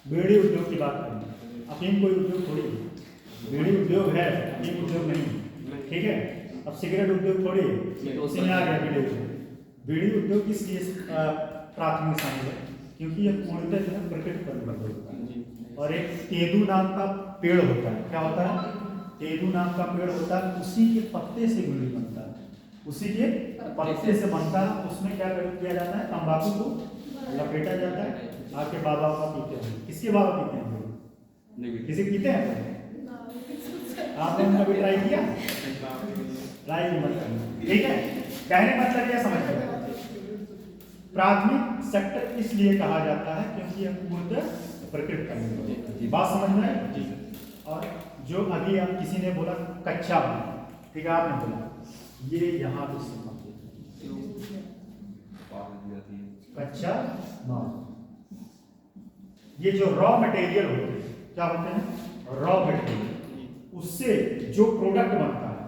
बीड़ी उद्योग की बात करें, अफीम कोई उद्योग थोड़ी है। बीड़ी उद्योग है, अफीम उद्योग नहीं। ठीक है, अब सिगरेट उद्योग थोड़ी है, तो उसी में आ गया बीड़ी उद्योग। बीड़ी उद्योग इसलिए प्राथमिक शामिल है क्योंकि यह पूर्णतः जो है प्रकृति पर निर्भर होता है। और एक तेंदू नाम का पेड़ होता है। क्या होता है? तेंदू नाम का पेड़ होता है, उसी के पत्ते से बीड़ी बनता है। उसी के पत्ते से बनता है। उसमें क्या किया जाता है? तंबाकू को लपेटा जाता है। आपके बाबा पीते हैं। किसके बाबा पीते हैं? किसी पीते हैं? आपने उनका भी ट्राई किया? ट्राई मत करना, ठीक है? कहने का मतलब यह समझ लो, प्राथमिक सेक्टर इसलिए कहा जाता है क्योंकि यह पूर्णतः प्रकृति का निर्भर है। बात समझ में आई? और जो अभी आप किसी ने बोला कच्चा माल, ठीक है, आपने बोला ये यहाँ पे कच्चा माल, ये जो रॉ मटेरियल होते हैं, क्या होते हैं? रॉ मटेरियल, उससे जो प्रोडक्ट बनता है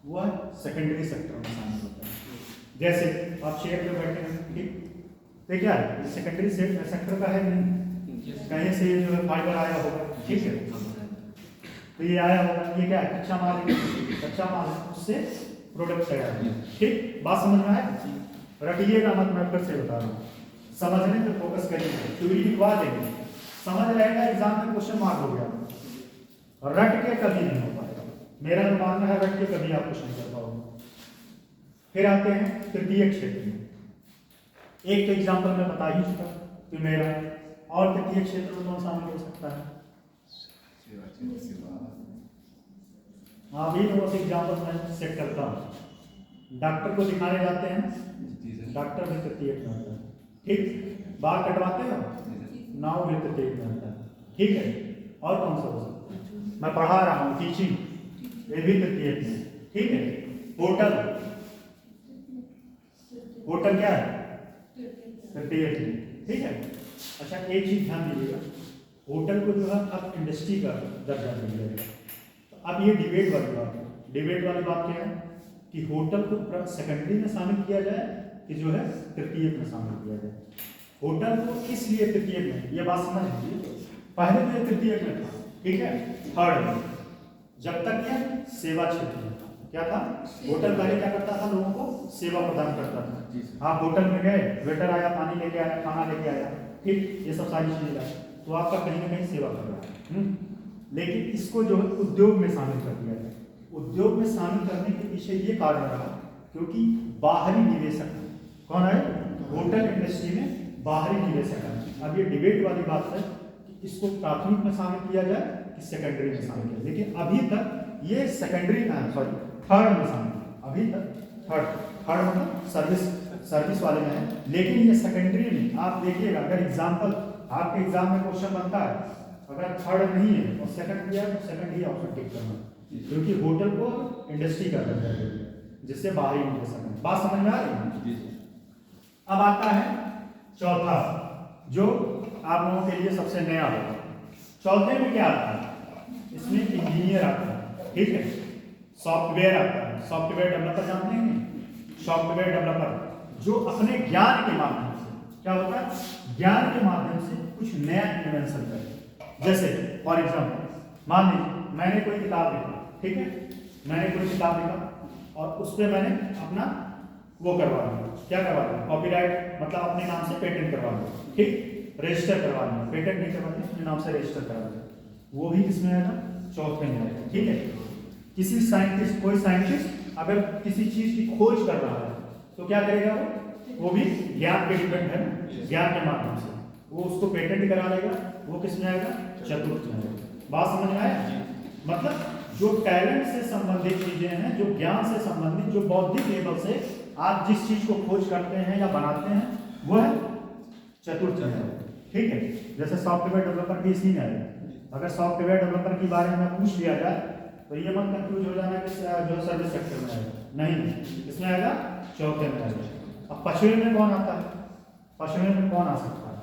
वह सेकेंडरी सेक्टर में शामिल होता है। जैसे आप शेयर पे बैठे हैं, ठीक, तो क्या है? ये सेकेंडरी सेक्टर का है नहीं, कहीं से जो है फाइबर आया होगा, ठीक है, तो ये आया होगा, ये क्या है? कच्चा माल है। कच्चा माल है, उससे प्रोडक्ट तैयार है। ठीक, बात समझ में आए? रटिएगा मत, मैं फिर से बता रहा हूँ, समझने पे फोकस करिए। थ्योरी लिखवा देंगे, समझ रहेगा, एग्जाम में क्वेश्चन मार्क हो गया। रट के कभी नहीं हो पाएगा, मेरा तो मानना है, रट के कभी आप कुछ नहीं कर पाओगे। फिर आते हैं तृतीय क्षेत्र में। एक तो एग्जाम्पल मैं बता ही चुका कि मेरा, और तृतीय क्षेत्र में कौन शामिल हो सकता है? हाँ भी, तो बस एग्जाम्पल मैं सेट करता हूँ। डॉक्टर को दिखाने जाते हैं, जी सर। डॉक्टर भी तृतीयक में होता है, ठीक। बाल कटवाते हो, नाव भी तृतीयक में होता है, ठीक है। और कौन सा हो सकता है? मैं पढ़ा रहा हूँ, टीचिंग, ये भी तृतीयक में, ठीक है। होटल, होटल क्या है? तृतीयक में, ठीक है। अच्छा एक चीज ध्यान दीजिएगा, होटल को जो है अब इंडस्ट्री का दर्जा दिया जाएगा। तो अब ये डिबेट वाली बात है। डिबेट वाली बात क्या है कि होटल को सेकेंडरी में शामिल किया जाए कि जो है तृतीयक में शामिल किया जाए। होटल को इसलिए तृतीयक में, ये बात समझ लीजिए, पहले तो ये तृतीयक में था, ठीक है, थर्ड में, जब तक ये सेवा क्षेत्र में था। क्या था? होटल पहले क्या करता था? लोगों को सेवा प्रदान करता था। आप होटल में गए, वेटर आया, पानी लेके आया, खाना लेके आया, ठीक, ये सब सारी चीजें लाए, तो आपका कहीं ना कहीं सेवा कर रहा है। लेकिन इसको जो है उद्योग में शामिल कर दिया जाए। उद्योग में शामिल करने के पीछे ये कारण रहा क्योंकि बाहरी निवेशक, कौन है? होटल इंडस्ट्री में बाहरी निवेशक है। अब ये डिबेट वाली बात है कि इसको प्राथमिक में शामिल किया जाए कि सेकेंडरी में शामिल किया, लेकिन अभी तक ये सेकेंडरी सॉरी थर्ड में शामिल है। अभी तक थर्ड मतलब सर्विस वाले में है, लेकिन ये सेकेंडरी में आप देखिएगा, अगर एग्जाम्पल आपके एग्जाम में क्वेश्चन बनता है, अगर थर्ड नहीं है और सेकंड किया तो सेकंड ही ऑप्शन टिक करना, क्योंकि होटल को इंडस्ट्री का दर्जा दे दिया, जिससे बाहरी निवेशक है। बात समझ में आ रही है? अब आता है चौथा, जो आप लोगों के लिए सबसे नया होगा। चौथे में क्या आता है? इसमें इंजीनियर आता है, ठीक है, सॉफ्टवेयर आता है। सॉफ्टवेयर डेवलपर जानते हैं? सॉफ्टवेयर डेवलपर जो अपने ज्ञान के माध्यम से, क्या होता है? ज्ञान के माध्यम से कुछ नया इन्वेंशन करे। जैसे फॉर एग्जाम्पल, मान लीजिए मैंने कोई किताब लिखा, ठीक है, मैंने कोई किताब लिखा और उस पर मैंने अपना वो करवा लिया, क्या करवा लिया? कॉपीराइट, मतलब अपने नाम से पेटेंट करवा लिया, ठीक, रजिस्टर करवा लिया, पेटेंट नहीं करवा लिया, अपने नाम से रजिस्टर करवा लिया, वो भी किसमें आएगा? चौथे में आएगा, ठीक है। किसी साइंटिस्ट, कोई साइंटिस्ट अगर किसी चीज की खोज कर रहा है तो क्या करेगा? वो भी ज्ञान पे डिपेंड है, ज्ञान के माध्यम से वो उसको पेटेंट करा लेगा, वो किसमें आएगा? चतुर्थ में आएगा। बात समझ में आया? मतलब जो टैलेंट से संबंधित चीजें हैं, जो ज्ञान से संबंधित, जो बौद्धिक लेवल से आप जिस चीज को खोज करते हैं या बनाते हैं, वो है चतुर्थ में आएगा, ठीक है। जैसे सॉफ्टवेयर डेवलपर भी इसी में आएगा। अगर सॉफ्टवेयर डेवलपर के बारे में पूछ लिया जाए तो ये मत कंफ्यूज हो जाना कि जो सर्विस सेक्टर में आएगा, नहीं, इसमें आएगा चौथे में आएगा। अब पश्चिमी में कौन आता है? पश्चिमी में कौन आ सकता है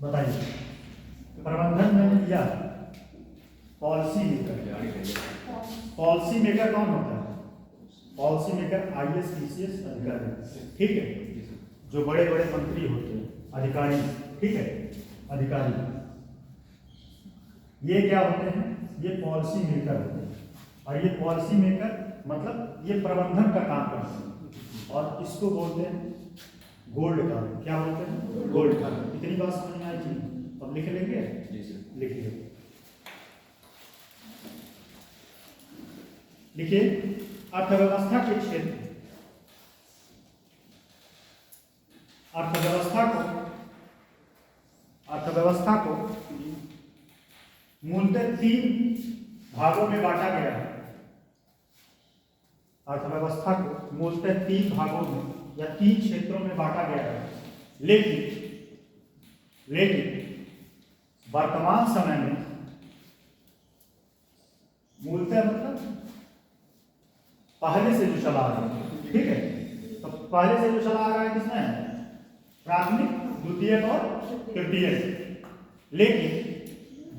बताइए? प्रबंधन में दिया पॉलिसी मेकर। पॉलिसी मेकर कौन होता है? पॉलिसी मेकर IAS PCS अधिकारी, ठीक है, जो बड़े बड़े मंत्री होते हैं, अधिकारी, ठीक है, अधिकारी, ये क्या होते हैं? ये पॉलिसी मेकर होते हैं। और ये पॉलिसी मेकर मतलब ये प्रबंधन का काम करते हैं, और इसको बोलते हैं गोल्ड कार्ड। क्या बोलते हैं? Gold card. इतनी बात समझ में आई थी? अब लिख लेंगे, लिखिए, लिखिए। अर्थव्यवस्था के क्षेत्र, अर्थव्यवस्था को मूलतः 3 भागों में बांटा गया है। अर्थव्यवस्था को मूलतः 3 भागों में या 3 क्षेत्रों में बांटा गया है, लेकिन वर्तमान समय में मूलतः मतलब पहले से जो चला आ रहा है, ठीक है, तो पहले से जो चला आ रहा है किसमें? प्राथमिक, द्वितीयक और तृतीयक। लेकिन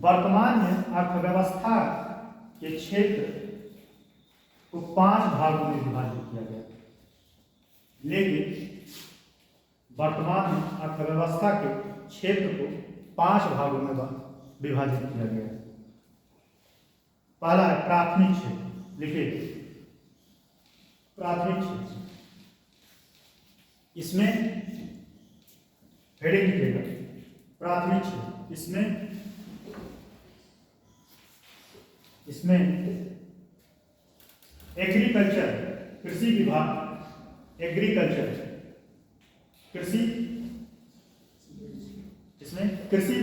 वर्तमान में अर्थव्यवस्था के क्षेत्र को 5 भागों में विभाजित किया गया। लेकिन वर्तमान में अर्थव्यवस्था के क्षेत्र को 5 भागों में विभाजित किया गया। पहला है प्राथमिक क्षेत्र, लिखिए प्राथमिक क्षेत्र। इसमें हेडिंग लिखिएगा प्राथमिक क्षेत्र। इसमें एग्रीकल्चर, कृषि विभाग, एग्रीकल्चर, कृषि, इसमें कृषि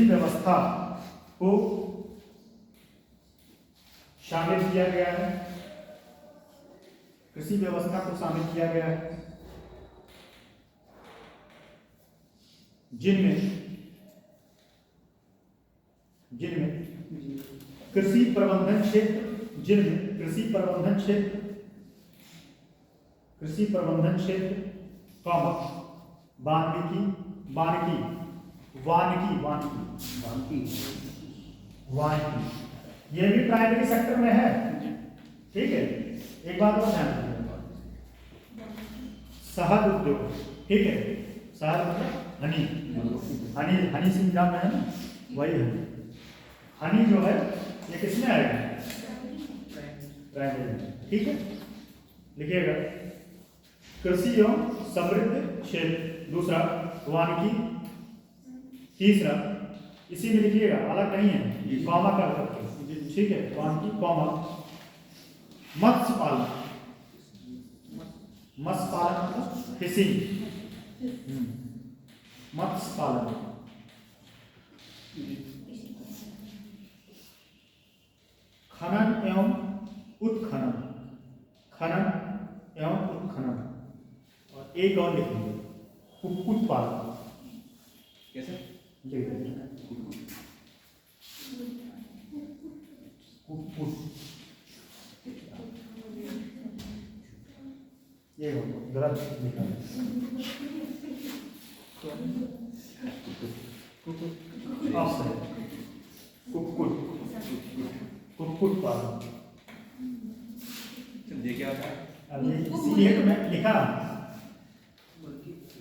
व्यवस्था को शामिल किया गया है, कृषि व्यवस्था को शामिल किया गया है, जिनमें कृषि प्रबंधन क्षेत्र, कॉमा वानिकी, ये भी प्राइमरी सेक्टर में है। ठीक है, एक बात और ध्यान रखिएगा, शहद उद्योग, ठीक है, शहद मतलब हनी सिंह में है ना, वही है। हनी जो है ये किसमें आएगा? प्राइमरी में। ठीक है, लिखिएगा कृषि एवं समृद्ध क्षेत्र, दूसरा वानिकी, तीसरा इसी में लिखिएगा, अलग नहीं है, कॉमा कर सकते। ठीक है, वानिकी कॉमा मत्स्य पालन मतलब फिशिंग, मत्स्य पालन, खनन एवं उत्खनन, और एक और लिख लीजिए कुक्कुट पालन। कैसे? कुक्कुट, ये हो गलत लिखा है। ऑप्शन कुक्कुट पालन। ये क्या होता है? अभी इसीलिए तो मैं लिखा।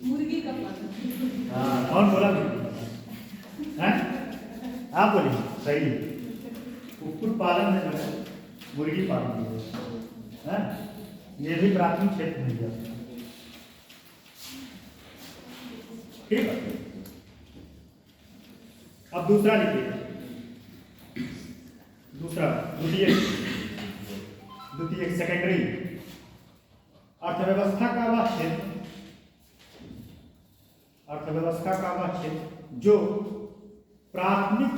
मुर्गी का पालन। हाँ, कौन बोला? हैं? आप बोलिए, सही। कुक्कुट पालन में जो है मुर्गी पालन है, ये भी प्राथमिक क्षेत्र में दिया। ठीक है, अब दूसरा लिखिए, द्वितीय सेकेंडरी अर्थव्यवस्था का वह क्षेत्र जो प्राथमिक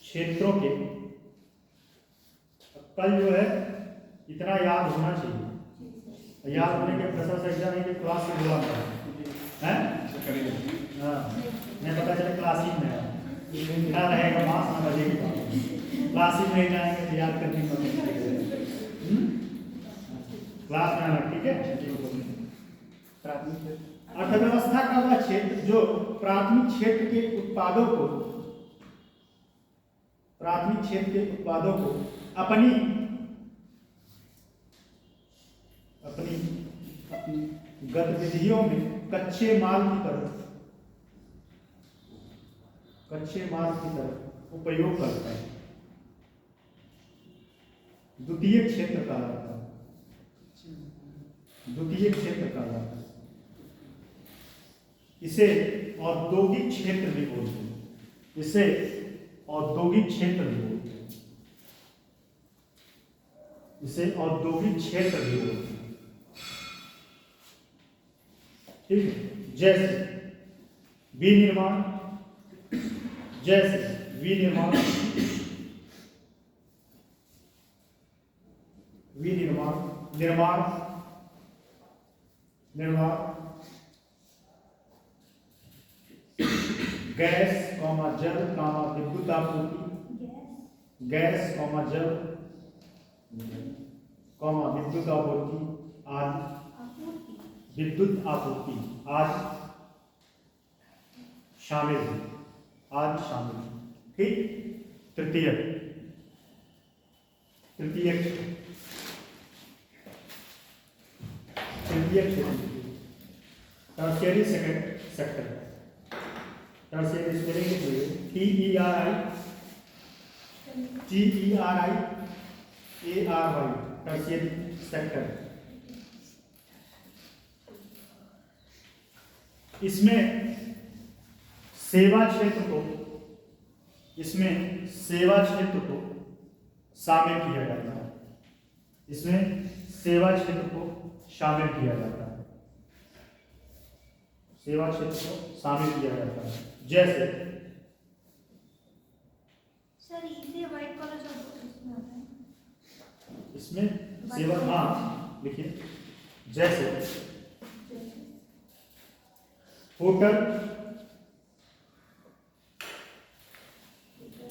क्षेत्रों के कल जो है इतना याद होना चाहिए, याद होने के प्रेशर से ऐसा नहीं कि क्लास से बुला है, हाँ, मैं पता चले क्लास ही में ना रहेगा, मास ना बजेगी, क्लास ही में जाएंगे तो याद करने को क्लास में आना। ठीक है, अर्थव्यवस्था का वह क्षेत्र जो प्राथमिक क्षेत्र के उत्पादों को अपनी गतिविधियों में कच्चे माल की तरह उपयोग करता है, द्वितीय क्षेत्र कहलाता है। इसे औद्योगिक क्षेत्र भी बोलते हैं, ठीक है, जैसे विनिर्माण, गैस, जल, विद्युत आपूर्ति, विद्युत आपूर्ति आदि शामिल है। ठीक, तृतीय टर्शियरी सेक्टर, टर्शियरी स्पेलिंग लिखिए, TERIARY, टर्शियरी सेक्टर। इसमें सेवा क्षेत्र को शामिल किया जाता है, जैसे सर इसे वाइट कॉलर जॉब इसमें आता है। इसमें सेवन, हाँ लिखिए, जैसे होटल,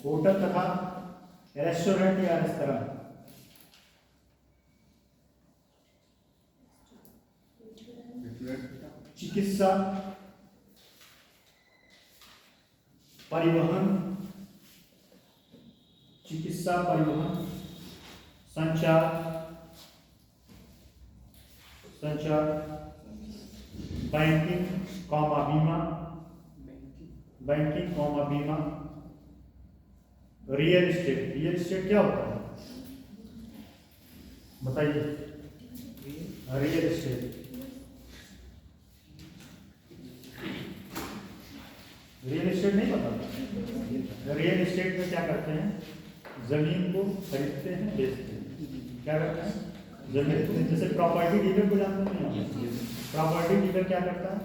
होटल तथा रेस्टोरेंट या रेस्तरां, चिकित्सा, परिवहन, चिकित्सा परिवहन, संचार, बैंकिंग कॉमा बीमा, बैंकिंग कॉमा बीमा, रियल एस्टेट। रियल एस्टेट क्या होता है बताइए? रियल एस्टेट, रियल एस्टेट नहीं पता? रियल एस्टेट में क्या करते हैं? जमीन को खरीदते हैं, बेचते हैं। क्या करते हैं? जमीन, जैसे प्रॉपर्टी डीलर को जानते हैं। प्रॉपर्टी डीलर क्या करता है?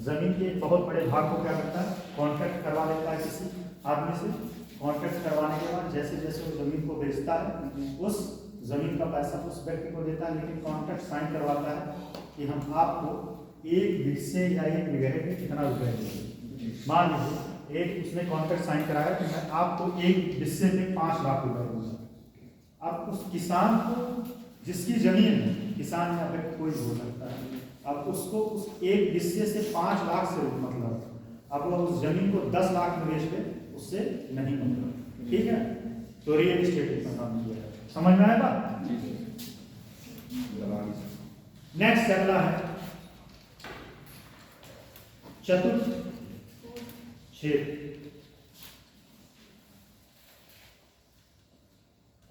जमीन के एक बहुत बड़े भाग को क्या करता है? कॉन्ट्रैक्ट करवा देता है किसी आदमी से। कॉन्ट्रैक्ट करवाने के बाद जैसे जैसे वो जमीन को बेचता है, उस जमीन का पैसा उस व्यक्ति को देता है, लेकिन कॉन्ट्रैक्ट साइन करवाता है कि हम आपको एक हिस्से या एक बीघे पे कितना रुपए देंगे। मान लीजिए एक उसने कॉन्ट्रैक्ट साइन कराया कि मैं आपको एक हिस्से में 5 लाख रुपए दूंगा। अब उस किसान को, जिसकी जमीन है, किसान या फिर कोई हो सकता है, अब उसको उस एक हिस्से से 5 लाख से मतलब, अब वो उस जमीन को 10 लाख में बेच ले, उससे नहीं मतलब। ठीक है, तो रियल एस्टेट का काम किया है। समझ में आया बात? नेक्स्ट अगला है चतुर्थ क्षेत्र,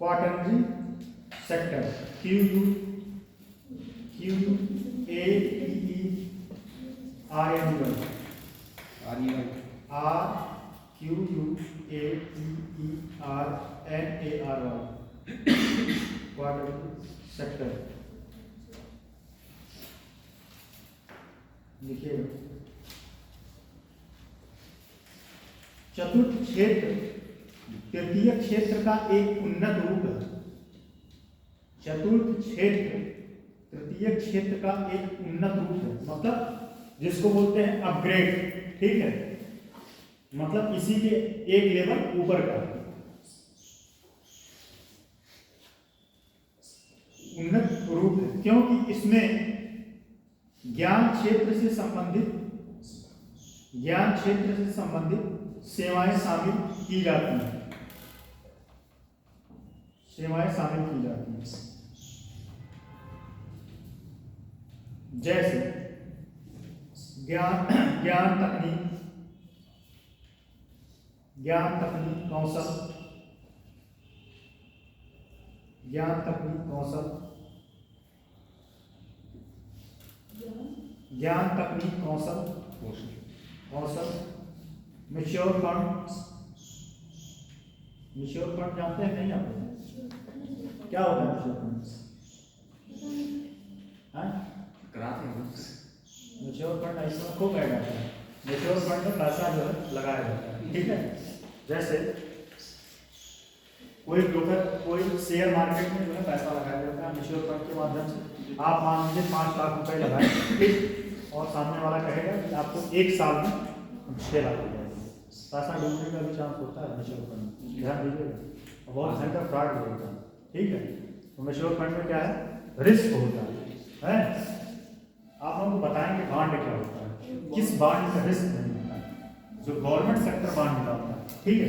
quaternary sector, QUATERNRY quaternary sector लिखिए। चतुर्थ क्षेत्र तृतीय क्षेत्र का एक उन्नत रूप है। चतुर्थ क्षेत्र तृतीय क्षेत्र का एक उन्नत रूप है, मतलब जिसको बोलते हैं अपग्रेड। ठीक है, मतलब इसी के एक लेवल ऊपर का उन्नत रूप है, क्योंकि इसमें ज्ञान क्षेत्र से संबंधित सेवाएं शामिल की जाती हैं। सेवाएं शामिल की जाती हैं, जैसे ज्ञान तकनीक कौशल, म्यूचुअल फंड जानते हैं नहीं आप? क्या होता है म्यूचुअल फंड? म्यूचुअल फंड ऐसा खूब ऐड आता है। म्यूचुअल फंड में पैसा जो है लगाया जाता है। ठीक है, जैसे कोई ब्रोकर, कोई शेयर मार्केट में जो है पैसा लगाया जाता है म्यूचुअल फंड के माध्यम से। आप मान लीजिए 5 लाख रुपए लगाए, ठीक, और सामने वाला कहेगा कि आपको 1 साल में 6 लाख रुपए पैसा डूबने का भी चांस होता है म्यूचुअल फंड में। ध्यान दीजिएगा, बहुत भयंकर फ्रॉड होता है। ठीक है, तो म्यूचुअल फंड में क्या है? रिस्क होता है। आप हमको बताएंगे बॉन्ड क्या होता है, किस बॉन्ड का रिस्क नहीं होता है। जो गवर्नमेंट सेक्टर बॉन्ड निकालता है, ठीक है,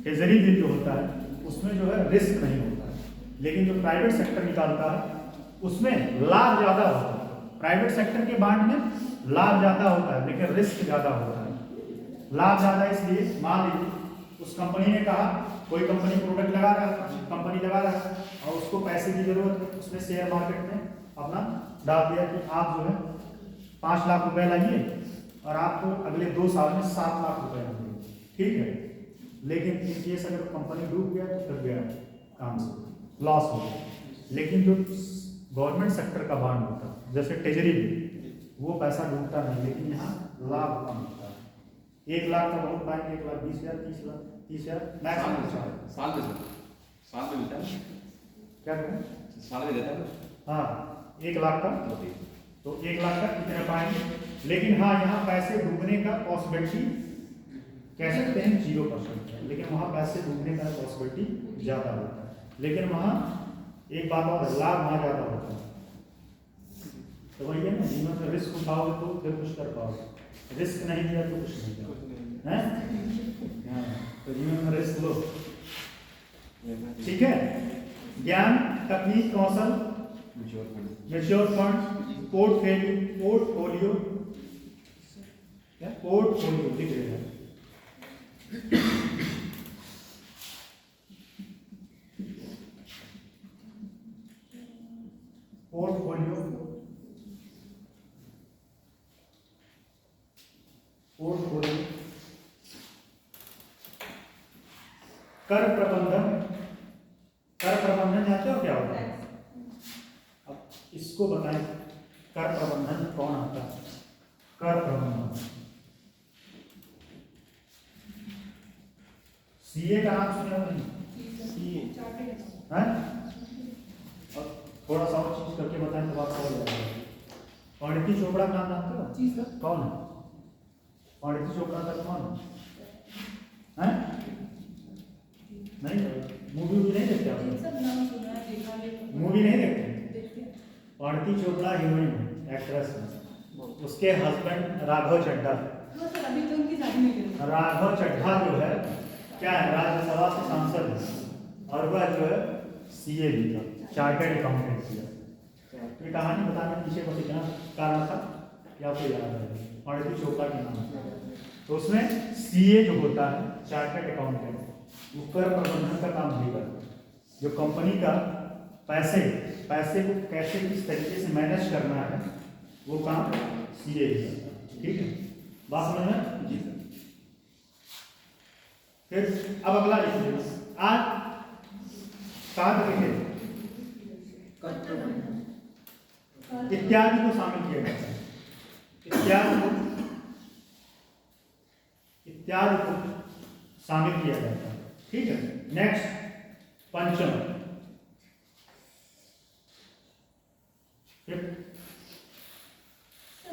ट्रेजरी बिल जो होता है उसमें जो है रिस्क नहीं होता है, लेकिन जो प्राइवेट सेक्टर निकालता है उसमें लाभ ज्यादा होता है। प्राइवेट सेक्टर के बॉन्ड में लाभ ज्यादा होता है, लेकिन रिस्क ज्यादा होता है। लाभ ज्यादा इसलिए, मान लीजिए उस कंपनी ने कहा, कोई कंपनी प्रोडक्ट लगा रहा है और उसको पैसे की जरूरत है, उसने शेयर मार्केट में अपना डाल दिया कि आप जो है 5 लाख रुपए लाइए और आपको अगले 2 साल में 7 लाख रुपए मिलेंगे। ठीक है, लेकिन इन केस अगर कंपनी डूब गया तो फिर गया काम से, लॉस हो गया। लेकिन जो गवर्नमेंट सेक्टर का बॉन्ड होता है, जैसे ट्रेजरी बिल, वो पैसा डूबता नहीं, लेकिन यहाँ लाभ कम होता है। 1 लाख का बहुत पाएंगे, 1,20,000, 30,00,000, 30,000 मैक्सिमम। साल में साल में मिलता है, क्या करें? साल में देता है ना। हाँ 1 लाख का, होती है। तो 1 लाख का कितने पाएंगे? लेकिन हाँ यहाँ पैसे डूबने का पॉसिबिलिटी कह सकते हैं 0% है, लेकिन वहाँ पैसे डूबने का पॉसिबिलिटी ज़्यादा होता है। लेकिन वहाँ एक बात और है, लाभ वहाँ ज़्यादा होता है। तो वही है ना, जीवन में रिस्क उठाओगे तो फिर कुछ कर पाओगे, रिस्क नहीं लिया तो कुछ नहीं किया है। हाँ, तो जीवन में रिस्क लो, ठीक है। ज्ञान, तकनीक, कौशल, म्यूचुअल फंड, पोर्टफोलियो लिख रहे हैं। पोर्टफोलियो, कर प्रबंधन जानते हो क्या होता है? अब इसको बताएं, कर प्रबंधन कौन आता है? कर प्रबंधन सीए का नाम सुने हो नहीं? सीए हैं? और थोड़ा सा और चीज करके बताएं तो बात समझ जाएगी। पंडित चोपड़ा का नाम जानते हो? कौन है पंडित चोपड़ा का? कौन है? नहीं, मूवी नहीं देखते आप? मूवी नहीं देखते? पंडित चोपड़ा हीरोइन एक्ट्रेस है, उसके हस्बैंड राघव चड्ढा। राघव चड्ढा जो है क्या है, राज्यसभा से सांसद है, और वह जो है सीए भी था, चार्टर्ड अकाउंटेंट किया। ये कहानी बताने पीछे को कितना कारण था या आपको याद है? पंडित चोपड़ा के नाम से। तो उसमें सीए जो होता है चार्टर्ड अकाउंटेंट, वो कर प्रबंधन का काम भी करता है। जो कंपनी का पैसे को कैसे किस तरीके से मैनेज करना है वो काम सीए ही करता है, ठीक है। बात समझ में? जी सर। फिर अब अगला लिखिए, आज कार्य लिखे इत्यादि को शामिल किया जाता है। इत्यादि को शामिल किया जाता है, ठीक है। नेक्स्ट पंचम, सर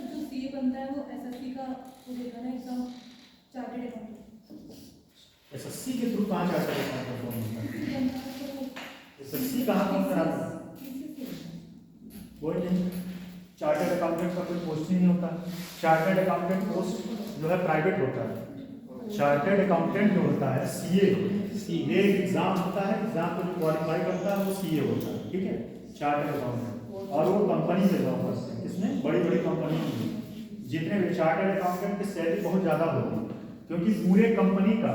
जो सीए बनता है वो एसएससी का वो देता है एग्जाम, चार्टर्ड अकाउंटेंट। एसएससी के थ्रू कहाँ चार्टर्ड अकाउंटेंट बनता है? एसएससी कहाँ कौन कराता है? कोई नहीं, चार्टर्ड अकाउंटेंट का कोई पोस्ट ही नहीं होता। चार्टर्ड अकाउंटेंट पोस्ट जो है प्राइवेट होता है। चार्टर्ड अकाउंटेंट जो होता है सीए, ये एग्जाम होता है, एग्जाम को जो क्वालिफाई करता है वो सीए होता है, ठीक है, चार्टर्ड अकाउंटेंट। और वो कंपनी में जॉब करते हैं, इसमें बड़ी बड़ी कंपनी में जितने भी चार्टर्ड अकाउंटेंट की सैलरी बहुत ज़्यादा होती है, क्योंकि पूरे कंपनी का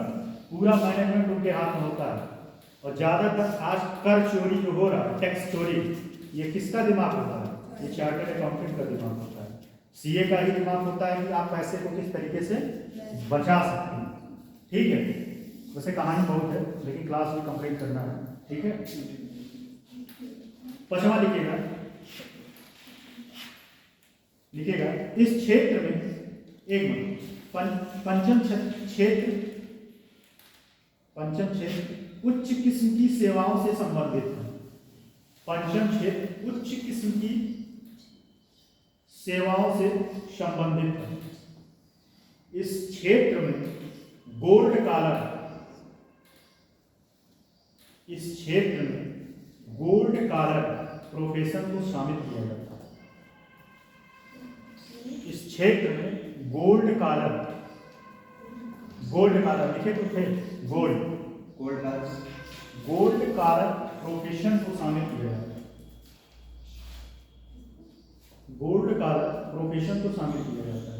पूरा मैनेजमेंट उनके हाथ में होता है। और ज़्यादातर आज कर चोरी जो हो रहा है, टैक्स चोरी, ये किसका दिमाग होता है? ये चार्टर्ड अकाउंटेंट का दिमाग होता है। सीए का ही दिमाग होता है कि आप पैसे को किस तरीके से बचा सकते हैं, ठीक है। वैसे कहानी बहुत है, लेकिन क्लास भी कंप्लीट करना है, ठीक है। पचवा लिखिएगा, इस क्षेत्र में एक मिनट, पंचम क्षेत्र उच्च किस्म की सेवाओं से संबंधित है। पंचम क्षेत्र उच्च किस्म की सेवाओं से संबंधित है। इस क्षेत्र में गोल्ड कॉलर, इस क्षेत्र में गोल्ड कॉलर प्रोफेशन को शामिल किया जाता है। इस क्षेत्र में गोल्ड कॉलर लिखे तो थे, गोल्ड कॉलर प्रोफेशन को शामिल किया जाता है। गोल्ड कॉलर प्रोफेशन को शामिल किया जाता है,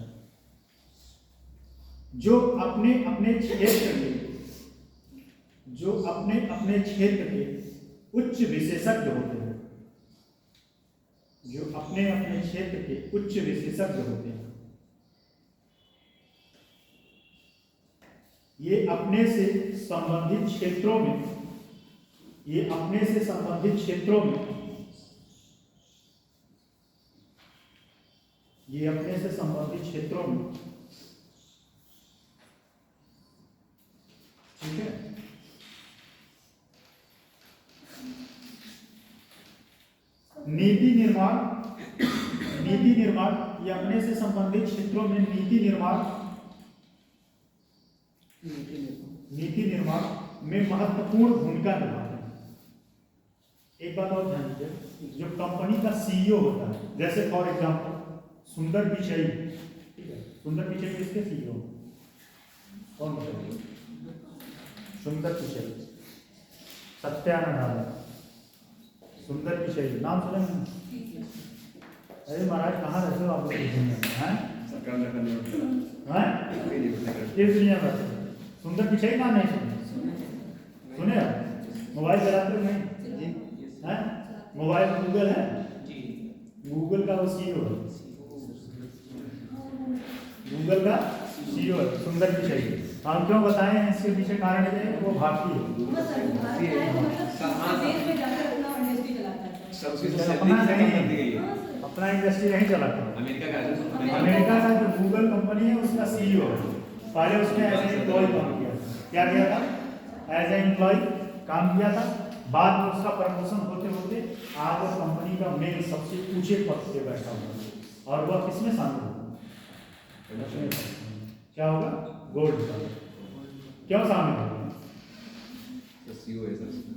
जो अपने अपने क्षेत्र के उच्च विशेषज्ञ होते हैं, जो अपने अपने क्षेत्र के उच्च विशेषज्ञ होते हैं। ये अपने से संबंधित क्षेत्रों में ठीक है। नीति निर्माण ये अपने से संबंधित क्षेत्रों में नीति निर्माण में महत्वपूर्ण भूमिका निभाते हैं। एक बात और ध्यान दीजिए, जो कंपनी का सीईओ होता है, जैसे फॉर एग्जांपल सुंदर पिचई, ठीक है, सुंदर पिचई किसके सीईओ? कौन है? सुंदर पिचई, सत्यानंद, सुंदर पिचई, नाम सुने? अरे महाराज कहाँ रहते हो आप लोग दुनिया में? हैं? किस दुनिया में? सुंदर पिचई नाम नहीं सुने आप? मोबाइल चलाते हो नहीं? हैं? मोबाइल गूगल है? गूगल का वो सीईओ है, गूगल का सीईओ है सुंदर पिचई। हम क्यों बताएं हैं इसके पीछे कारण ये है कि वो भारतीय है। अपना इंडस्ट्री नहीं चलाता। अमेरिका का जो गूगल कंपनी है उसका सीईओ है। पहले उसने एज ए एम्प्लॉय काम किया, क्या किया था? एज ए एम्प्लॉय काम किया था। बाद में उसका प्रमोशन होते होते आज वो कंपनी का मेन सबसे ऊंचे पद पे बैठा हुआ है। और वह किसमें शामिल होगा? क्या होगा? गोल्ड का। क्यों शामिल होगा?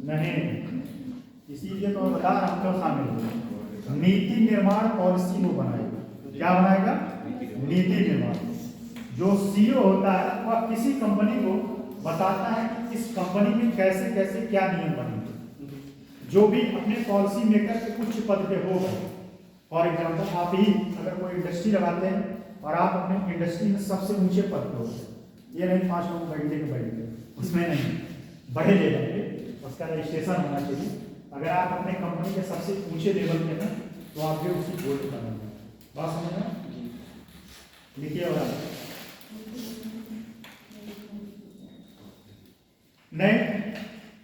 नहीं, इसीलिए तो बता रहा हूं क्यों शामिल होगा। नीति निर्माण पॉलिसी वो बनाएगा। क्या बनाएगा? नीति निर्माण। जो सीईओ होता है वह किसी कंपनी को बताता है कि इस कंपनी में कैसे कैसे क्या नियम बनेंगे। जो भी अपने पॉलिसी मेकर के उच्च पद पे होगा, फॉर एग्जांपल आप ही अगर कोई इंडस्ट्री लगाते हैं और आप अपने इंडस्ट्री में सबसे ऊंचे पद पे होते हैं, ये नहीं 5 लोग बैठने के बैठे, उसमें नहीं, बड़े लेवल पे उसका रजिस्ट्रेशन होना चाहिए। अगर आप अपने कंपनी के सबसे ऊंचे लेवल पे हैं तो आप भी उसी गोल्ड करेंगे। बात समझ में? लिखिए। और नए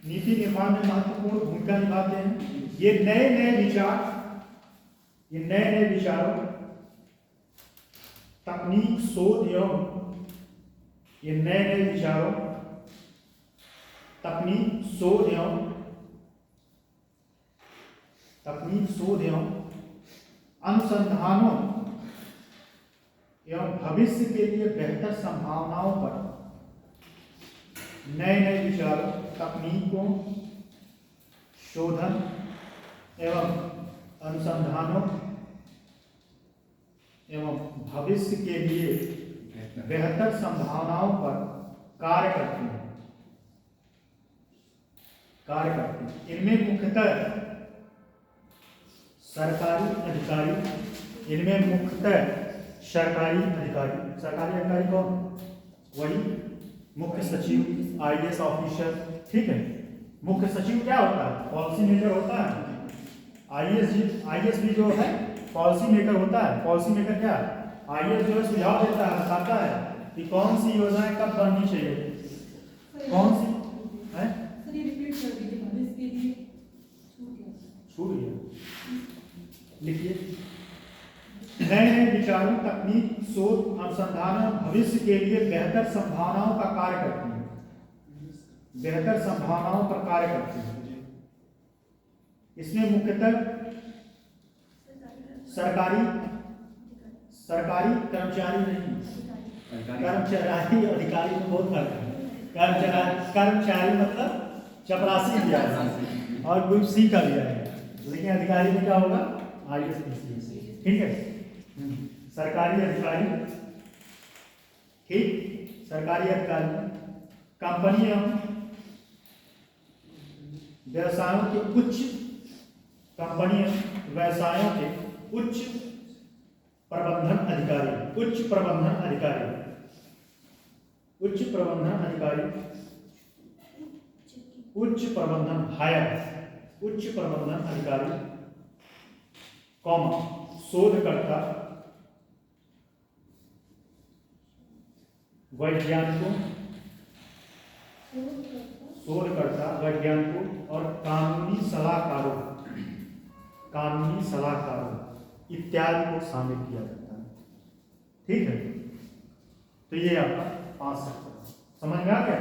नीति निर्माण में महत्वपूर्ण भूमिका निभाते हैं। ये नए विचारों, तकनीक, शोध एवं अनुसंधानों एवं भविष्य के लिए बेहतर संभावनाओं पर नए विचारों, तकनीकों, शोधन एवं अनुसंधानों एवं भविष्य के लिए बेहतर संभावनाओं पर कार्य करते हैं। इनमें मुख्यतः सरकारी अधिकारी कौन? वही मुख्य सचिव, आईएएस ऑफिसर, ठीक है। मुख्य सचिव क्या होता है? पॉलिसी मेकर होता है। आईएएस भी जो है पॉलिसी मेकर होता है। पॉलिसी मेकर क्या? आईएएस जो है सुझाव देता है, बताता है कि कौन सी योजनाएं कब बननी चाहिए, कौन सी है। छूट गया, लिखिए। नए विचारों, तकनीक, शोध, अनुसंधान भविष्य के लिए बेहतर संभावनाओं का कार्य करते हैं। इसमें मुख्यतः सरकारी कर्मचारी नहीं, कर्मचारी अधिकारी में बहुत फर्क है। कर्मचारी मतलब चपरासी दिया है और ग्रुप सी का दिया है, लेकिन अधिकारी में क्या होगा? आईएएस, ठीक है। सरकारी अधिकारी, ठीक, सरकारी अधिकारी कंपनी एवं व्यवसायों के उच्च प्रबंधन अधिकारी, शोधकर्ता, वैज्ञानिकों और कानूनी सलाहकारों इत्यादि को शामिल किया जाता है। ठीक है, तो ये आपका 5 सेक्टर समझ में आ गया।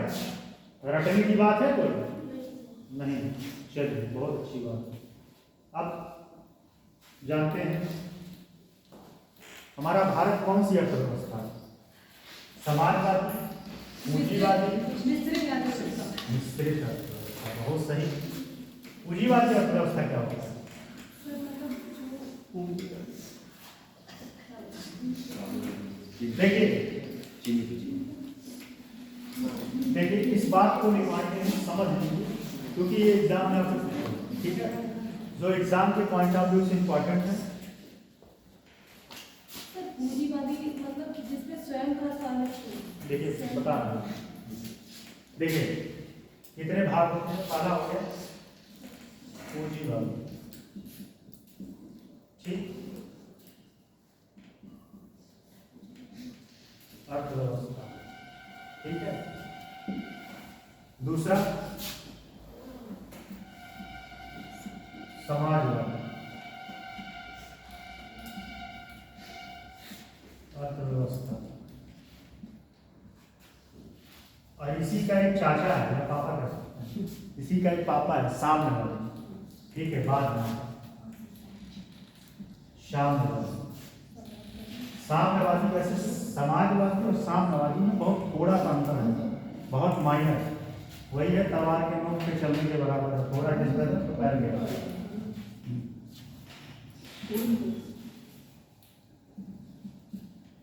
रटने की बात है कोई? नहीं। चलिए, बहुत अच्छी बात है। अब जानते हैं हमारा भारत कौन सी अर्थव्यवस्था है? समाजवादी, पूंजीवादी, मिश्रित अर्थव्यवस्था। बहुत सही। पूंजीवादी अर्थव्यवस्था क्या होता है? देखिए इस बात को निकालने में समझ लीजिए, क्योंकि ये एग्जाम में आपको पूछेगा, ठीक है, जो एग्जाम के पॉइंट ऑफ व्यू से इम्पोर्टेंट है। पूंजीवादी मतलब जिसमें स्वयं का स्वामित्व। देखिए बता रहा हूं, देखिए कितने भाग होते हैं? पहला हो गया पूंजीवादी, ठीक, अर्थव्यवस्था, ठीक है। दूसरा समाजवादी अर्थव्यवस्था, और इसी का एक चाचा है या पापा कह सकते हैं, इसी का एक पापा है साम्यवादी, ठीक है। बाद में साम्यवादी वैसे समाजवादी और साम्यवादी में बहुत थोड़ा सा अंतर है, बहुत माइनर। वही है तलवार के नोक पे चलने के बराबर है, थोड़ा डिफरेंस है तो पैर के बराबर।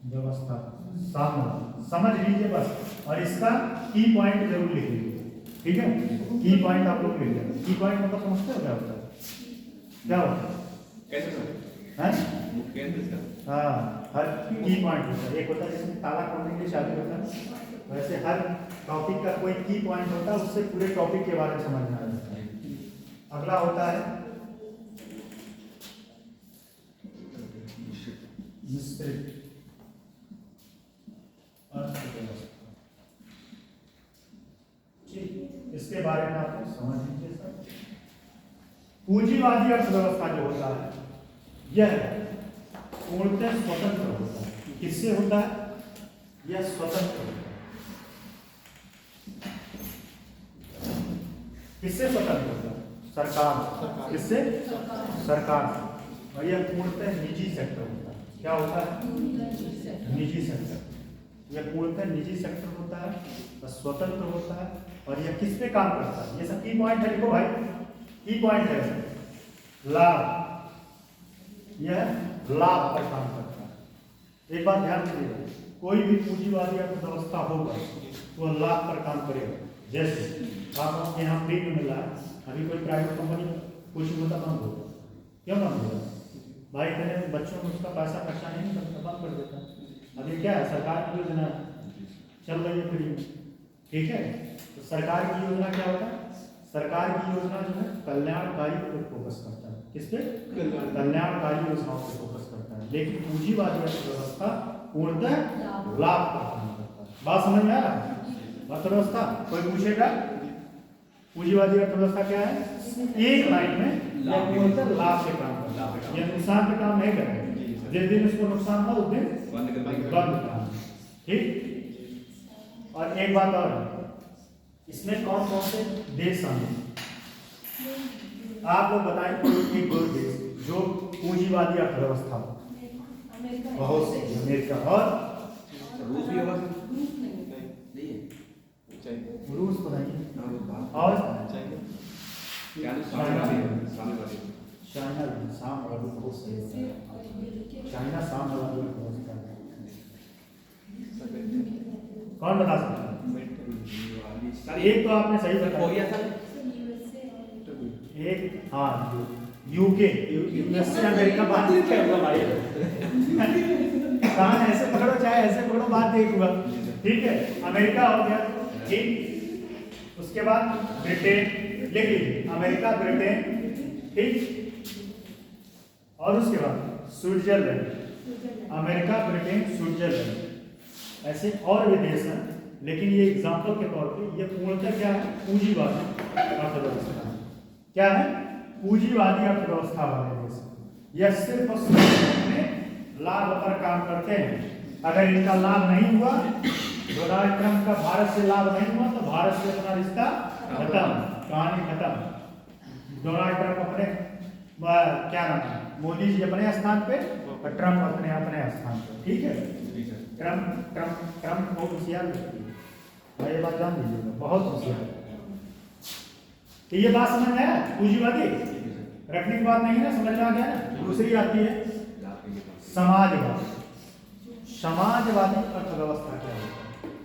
व्यवस्था साम्यवादी समझ लीजिए बस, और इसका की पॉइंट जरूर लिख लीजिए, ठीक है। की पॉइंट आप लोग लिख लीजिए। की पॉइंट मतलब समझते हो क्या होता है? क्या होता है? हाँ, हर की पॉइंट होता है। एक होता है जिसमें ताला खोलने के लिए चाबी होता है, वैसे हर टॉपिक का कोई की पॉइंट होता है, उससे पूरे टॉपिक के बारे में समझना रहता है। अगला होता है मिश्रित अर्थव्यवस्था, ठीक, इसके बारे में आप समझ लीजिए सर। पूंजीवादी अर्थव्यवस्था जो होता है यह पूर्णतः स्वतंत्र होता है। किससे होता है? यह स्वतंत्र होता है। किससे स्वतंत्र होता है? सरकार। किससे? सरकार से। और यह पूर्णतः निजी सेक्टर होता है। क्या होता है? निजी सेक्टर। यह पूर्णतः निजी सेक्टर होता है और स्वतंत्र होता है, और यह किस पे काम करता है? ये सब की पॉइंट है, लिखो भाई, की पॉइंट है। लाभ, यह लाभ पर काम करता है। एक बात ध्यान दीजिएगा, कोई भी पूंजीवादी अर्थव्यवस्था होगा तो लाभ पर काम करेगा। जैसे आप यहाँ फ्री में मिला है, अभी कोई प्राइवेट कंपनी कुछ होता बंद होगा, क्यों बंद होगा भाई? इतने बच्चों में उसका पैसा खर्चा नहीं करता, बंद कर देता। अभी क्या है, सरकार की योजना चल रही है फ्री में, ठीक है। तो सरकार की योजना क्या होता है? सरकार की योजना जो है कल्याणकारी पर फोकस करता है। किस पे? कल्याणकारी योजनाओं पर फोकस करता है। लेकिन पूंजीवादी अर्थव्यवस्था पूर्णतः लाभ पर काम करता है। बात समझ में आ रहा है? अर्थव्यवस्था कोई पूछेगा पूंजीवादी अर्थव्यवस्था क्या है? एक लाइन में यह पूर्णतः लाभ पे काम करता है, यह नुकसान पे काम नहीं करता। जिस दिन उसको नुकसान हो उस दिन बंद करना, ठीक। और एक बात और, इसमें कौन कौन से देश शामिल? आप लोग बताएं कोई एक दो देश जो पूंजीवादी अर्थव्यवस्था हो। बहुत से, अमेरिका और रूस भी होगा। रूस बताइए, और चाइना भी साम्यवादी बहुत सही होता है। चाइना साम्यवादी अर्थव्यवस्था है। कौन बता सकता है? एक तो आपने सही बताया, एक हाँ यूके, यूएसए, अमेरिका। बात क्या होगा भाई? कहाँ ऐसे पकड़ो चाहे ऐसे पकड़ो, बात एक हुआ, ठीक है। अमेरिका हो गया, ठीक। उसके बाद ब्रिटेन, लिख लीजिए, अमेरिका, ब्रिटेन, ठीक। और उसके बाद स्विट्जरलैंड, अमेरिका, ब्रिटेन, स्विट्जरलैंड, ऐसे और भी देश हैं। लेकिन ये एग्जाम्पल के तौर पे ये पूर्णतः क्या है? पूंजीवादी अर्थव्यवस्था। क्या है? पूंजीवादी अर्थव्यवस्था वाले देश। यह सिर्फ और सिर्फ अपने लाभ पर काम करते हैं। अगर इनका लाभ नहीं हुआ डोनाल्ड ट्रंप का भारत से लाभ नहीं हुआ तो भारत से अपना रिश्ता खत्म, कहानी खत्म। डोनाल्ड ट्रंप अपने क्या नाम है, मोदी जी अपने स्थान पे और ट्रंप अपने अपने स्थान पे, ठीक है। ट्रंप बहुत होशियार व्यक्ति है भाई, ये बात जान लीजिएगा, बहुत होशियार है। तो ये बात समझ में आया, पूंजीवादी रखने की बात नहीं है ना, समझ में आ गया ना। दूसरी आती है समाजवादी। समाजवादी अर्थव्यवस्था क्या है?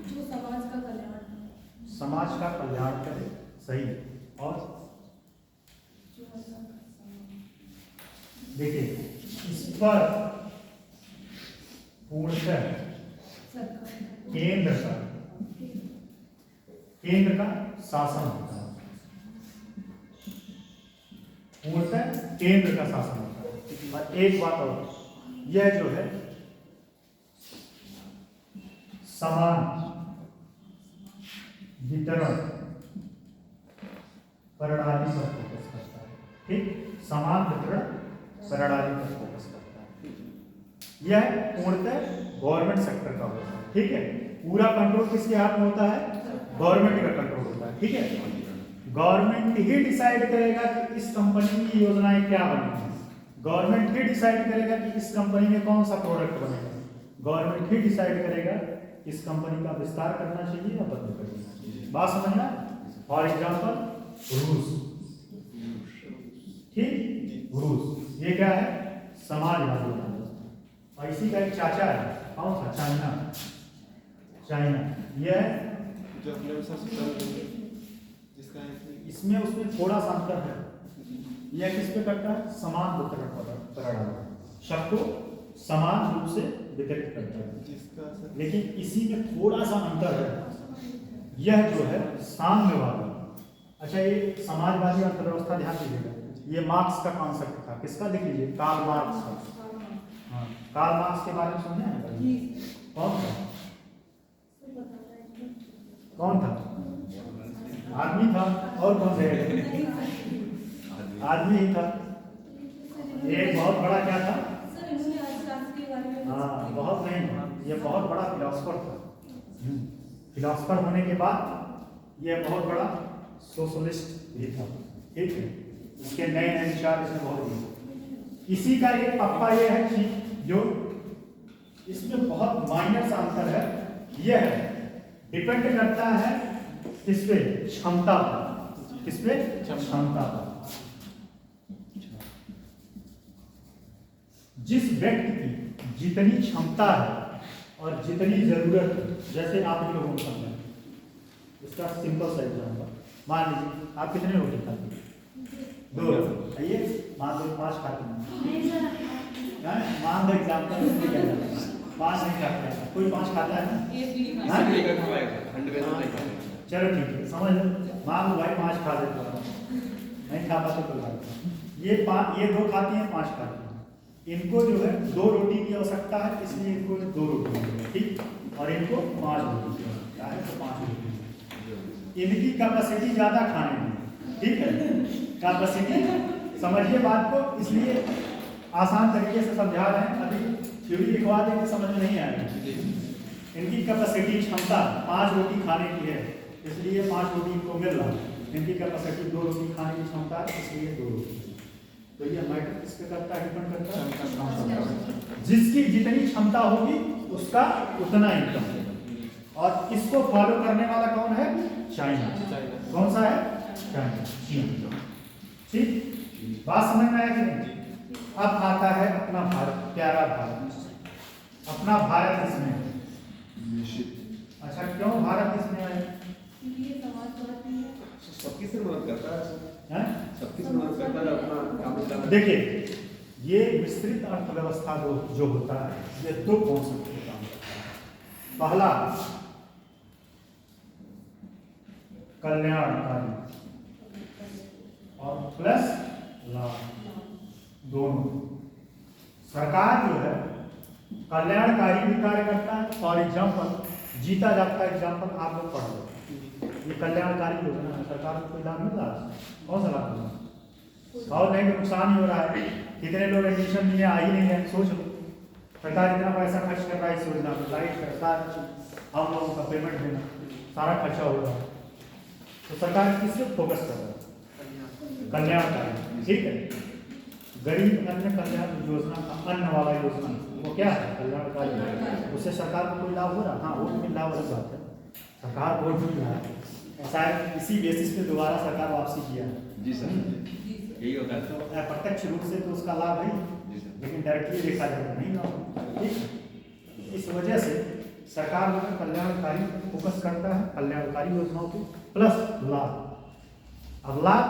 जो समाज का कल्याण करे। समाज का कल्याण करे, सही। और जो मतलब देखिए इस पर पूर्णतः सरकार केंद्र का शासन होता है, पूर्णतः केंद्र का शासन होता है। और एक बात और, यह जो है समान वितरण प्रणाली पर फोकस करता है, ठीक। समान वितरण प्रणाली पर फोकस करता है। यह पूर्णतः गवर्नमेंट सेक्टर का होता है, ठीक है। पूरा कंट्रोल किसके हाथ में होता है? गवर्नमेंट का कंट्रोल होता है, ठीक है। गवर्नमेंट ही डिसाइड करेगा कि इस कंपनी की योजनाएं क्या बनेगी, गवर्नमेंट ही डिसाइड करेगा कि इस कंपनी में कौन सा प्रोडक्ट बनेगा, गवर्नमेंट ही डिसाइड करेगा इस कंपनी का विस्तार करना चाहिए या बंद करना चाहिए। बात समझना। फॉर एग्जाम्पल रूस, ठीक, रूस ये क्या है? समाजवादी व्यवस्था। और इसी का एक चाचा है, कौन सा? चाइना। चाइना यह जो अपने जिसका इसमें उसमें थोड़ा सा अंतर है। यह किस पे करता है? समान वितरण प्रणाली, सबको समान रूप से वितरित करता है, जिसका लेकिन इसी में थोड़ा सा अंतर है। यह जो है साम्यवादी। अच्छा, ये समाजवादी अर्थव्यवस्था ध्यान दीजिएगा, ये मार्क्स का कॉन्सेप्ट था। किसका? लिख लीजिए, कार्ल मार्क्स का। हाँ, कार्ल मार्क्स के बारे में सुने हैं? कौन था? कौन था? आदमी था, और कौन थे? आदमी ही था। एक बहुत बड़ा क्या था? सर इन्होंने आज राष्ट्र के बारे में हाँ, बहुत नहीं, ये बहुत बड़ा फिलोसफर था। फिलोसफर होने के बाद यह बहुत बड़ा सोशलिस्ट भी था, ठीक है। इसके नए नए विचार इसने बहुत दिए। इसी का एक पप्पा ये है कि जो इसमें बहुत माइनर सा अंतर है, यह डिपेंड करता है किस पे? क्षमता पर। किस पे? क्षमता पर। जिस व्यक्ति की जितनी क्षमता है और जितनी जरूरत है, जैसे आप ही लोगों को समझा, इसका सिंपल सा एग्जाम्पल मान लीजिए, आप कितने रोटी खाते हैं? 2 रोटी। आइए मान लो 5 खाते हैं, मान दो एग्जाम्पल, 5 नहीं खाते हैं, कोई 5 खाता है ना? हाँ? चलो ठीक है, समझ लो, मान लो भाई 5 खा लेते हो, नहीं खा पाते कोई बात नहीं। ये 2 खाती हैं, 5 खाती हैं। इनको जो है 2 रोटी की आवश्यकता है, इसलिए इनको 2 रोटी है, ठीक। और इनको 5 रोटी की आवश्यकता है, तो 5 रोटी। इनकी कैपेसिटी ज़्यादा खाने में, ठीक है, कैपेसिटी। समझिए बात को, इसलिए आसान तरीके से समझा रहे हैं, अभी थ्योरी लिखवा देंगे समझ में नहीं आएगी। इनकी कैपेसिटी, क्षमता 5 रोटी खाने की है, इसलिए 5 रोटी इनको मिल रहा है। इनकी कैपेसिटी 2 रोटी खाने की क्षमता है, इसलिए 2 रोटी। तो ये मैटर किस पे करता है? डिपेंड करता है। जिसकी जितनी क्षमता होगी उसका उतना इनकम होगा। और इसको फॉलो करने वाला कौन है? चाइना। कौन सा है? चाइना, चीन, ठीक। बात समझ में आया कि नहीं? अब आता है अपना भारत, प्यारा भारत। अपना भारत इसमें है। अच्छा, क्यों भारत इसमें है? ये समाजवादी है। सबकी से मदद करता है, सबकी से मदद करता है अपना काम करता है। देखिए, ये विस्तृत अर्थव्यवस्था जो होता है, ये 2 कॉन्सेप्ट पे काम करता है। पहला कल्याणकारी और प्लस लाभ, दोनों। सरकार जो है कल्याणकारी भी कार्य करता है। फॉर एग्जाम्पल, जीता जागता एग्जाम्पल आप लोग पढ़ लो, ये कल्याणकारी योजना है, सरकार को कोई लाभ मिल रहा है? कौन सा लाभ मिल रहा है? और नहीं तो नुकसान ही हो रहा है। कितने लोग एडमिशन लिए आ ही नहीं है, सोच लो। सरकार इतना पैसा खर्च कर रहा है इस योजना में, लाइट का, सारा चीज आप लोगों का पेमेंट देना, सारा खर्चा हो रहा है। तो सरकार किस पे फोकस कर रहा है? कल्याणकारी, ठीक है। गरीब अन्न कल्याण योजना का अन्न वाला योजना वो क्या है? कल्याणकारी है। उससे सरकार को कोई लाभ हो रहा? हाँ, वोट में लाभ अलग बात है, सरकार वोट मिल रहा है, शायद इसी बेसिस पे दोबारा सरकार वापसी किया है। जी सर, यही होता है। तो अप्रत्यक्ष रूप से तो उसका लाभ है, लेकिन डायरेक्टली देखा जाए तो नहीं लाभ, ठीक। इस वजह से सरकार जो है कल्याणकारी फोकस करता है, कल्याणकारी योजनाओं पे प्लस लाभ। अब लाभ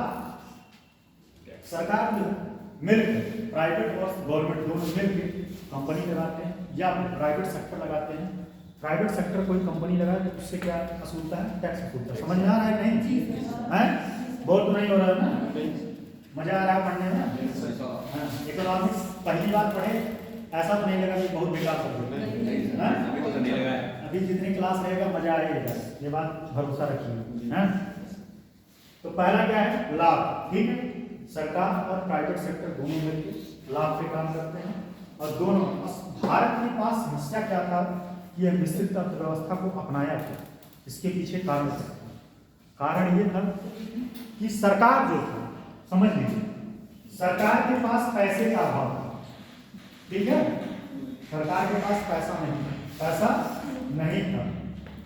सरकार जो है मिलकर प्राइवेट और गवर्नमेंट दोनों मिलकर कंपनी लगाते हैं या प्राइवेट सेक्टर लगाते हैं। प्राइवेट सेक्टर कोई कंपनी लगाए तो उससे क्या वसूलता है? टैक्स वसूलता है। समझ में आ रहा है नहीं? हैं? बोल तो नहीं हो रहा है ना? मजा आ रहा है पढ़ने में? इकोनॉमिक्स पहली बार पढ़े ऐसा तो नहीं लगा कि बहुत बेकार सब्जेक्ट है। अभी तो नहीं लगा है। अभी जितनी क्लास रहेगा मजा आएगा, ये बात भरोसा रखिए, हैं? तो पहला क्या है? लाभ, ठीक है। सरकार और प्राइवेट सेक्टर दोनों मिलकर लाभ पे काम करते हैं। और दोनों भारत के पास समस्या क्या था कि यह मिश्रित अर्थव्यवस्था को अपनाया था। इसके पीछे कारण था, कारण ये था कि सरकार जो था, समझ लीजिए, सरकार के पास पैसे का अभाव था, ठीक है। सरकार के पास पैसा नहीं था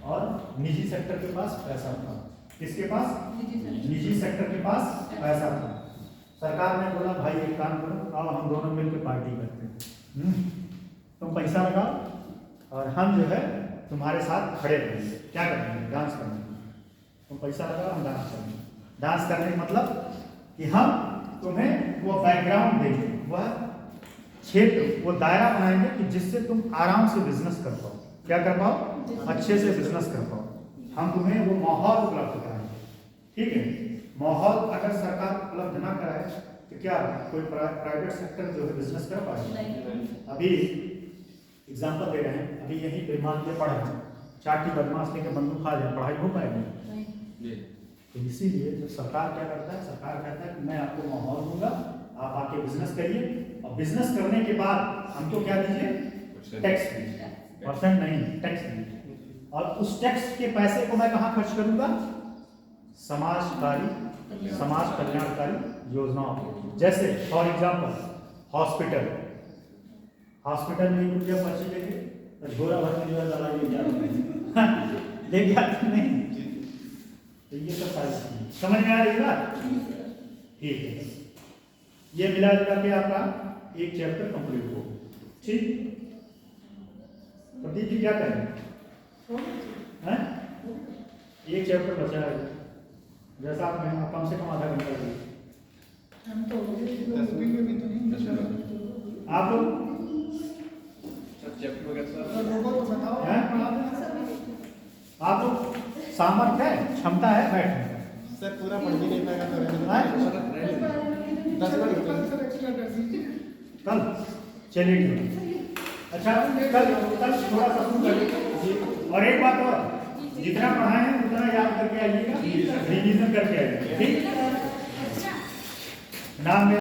और निजी सेक्टर के पास पैसा था। किसके पास? निजी सेक्टर के पास पैसा था। सरकार ने बोला भाई एक काम करो, अब हम दोनों मिलकर पार्टी करते हैं, तुम पैसा लगाओ और हम जो है तुम्हारे साथ खड़े रहेंगे। क्या करेंगे? डांस करेंगे। तुम पैसा लगाओ, हम डांस करेंगे। डांस करने का मतलब कि हम तुम्हें वो बैकग्राउंड देंगे, वह क्षेत्र, वो दायरा बनाएंगे कि जिससे तुम आराम से बिजनेस कर पाओ। क्या कर पाओ? अच्छे से बिजनेस कर पाओ। हम तुम्हें वो माहौल उपलब्ध कराएंगे, ठीक है। माहौल अगर सरकार उपलब्ध ना कराए तो क्या कोई प्राइवेट सेक्टर जो है बिजनेस कर पाएगा? अभी एग्जांपल दे रहे हैं, अभी यहीं पे मान लीजिए पढ़े हैं, चाटी बदमाश लेकर बंदूक खा जाए, पढ़ाई हो पाएगी? तो इसीलिए जो सरकार क्या करता है, सरकार कहता है कि मैं आपको माहौल दूंगा, आप आके बिजनेस करिए और बिजनेस करने के बाद हमको क्या दीजिए? टैक्स दीजिए। परसेंट नहीं, टैक्स दीजिए। और उस टैक्स के पैसे को मैं कहाँ खर्च करूंगा? समाज कल्याणकारी योजनाओं पे। जैसे फॉर एग्जाम्पल हॉस्पिटल में 1 रुपया पर्ची लेके गोरा भर में जो है दवाई ले जाते नहीं, तो ये सब सारी समझ में आ रही है बात? ठीक है, ये मिला जुला के आपका एक चैप्टर कंप्लीट हो। ठीक, प्रदीप जी क्या करें? एक चैप्टर बचा है, जैसा आप कम से कम आधा घंटा लगे। आप लोग आप लोग सामर्थ्य है, क्षमता है बैठने का? सर पूरा पढ़ भी नहीं पाएगा तो कल चलिए। अच्छा, कल थोड़ा सा सुन कर, और एक बात और, जितना पढ़ाए हैं उतना याद करके आइएगा, रिवीजन करके आइएगा, ठीक? नाम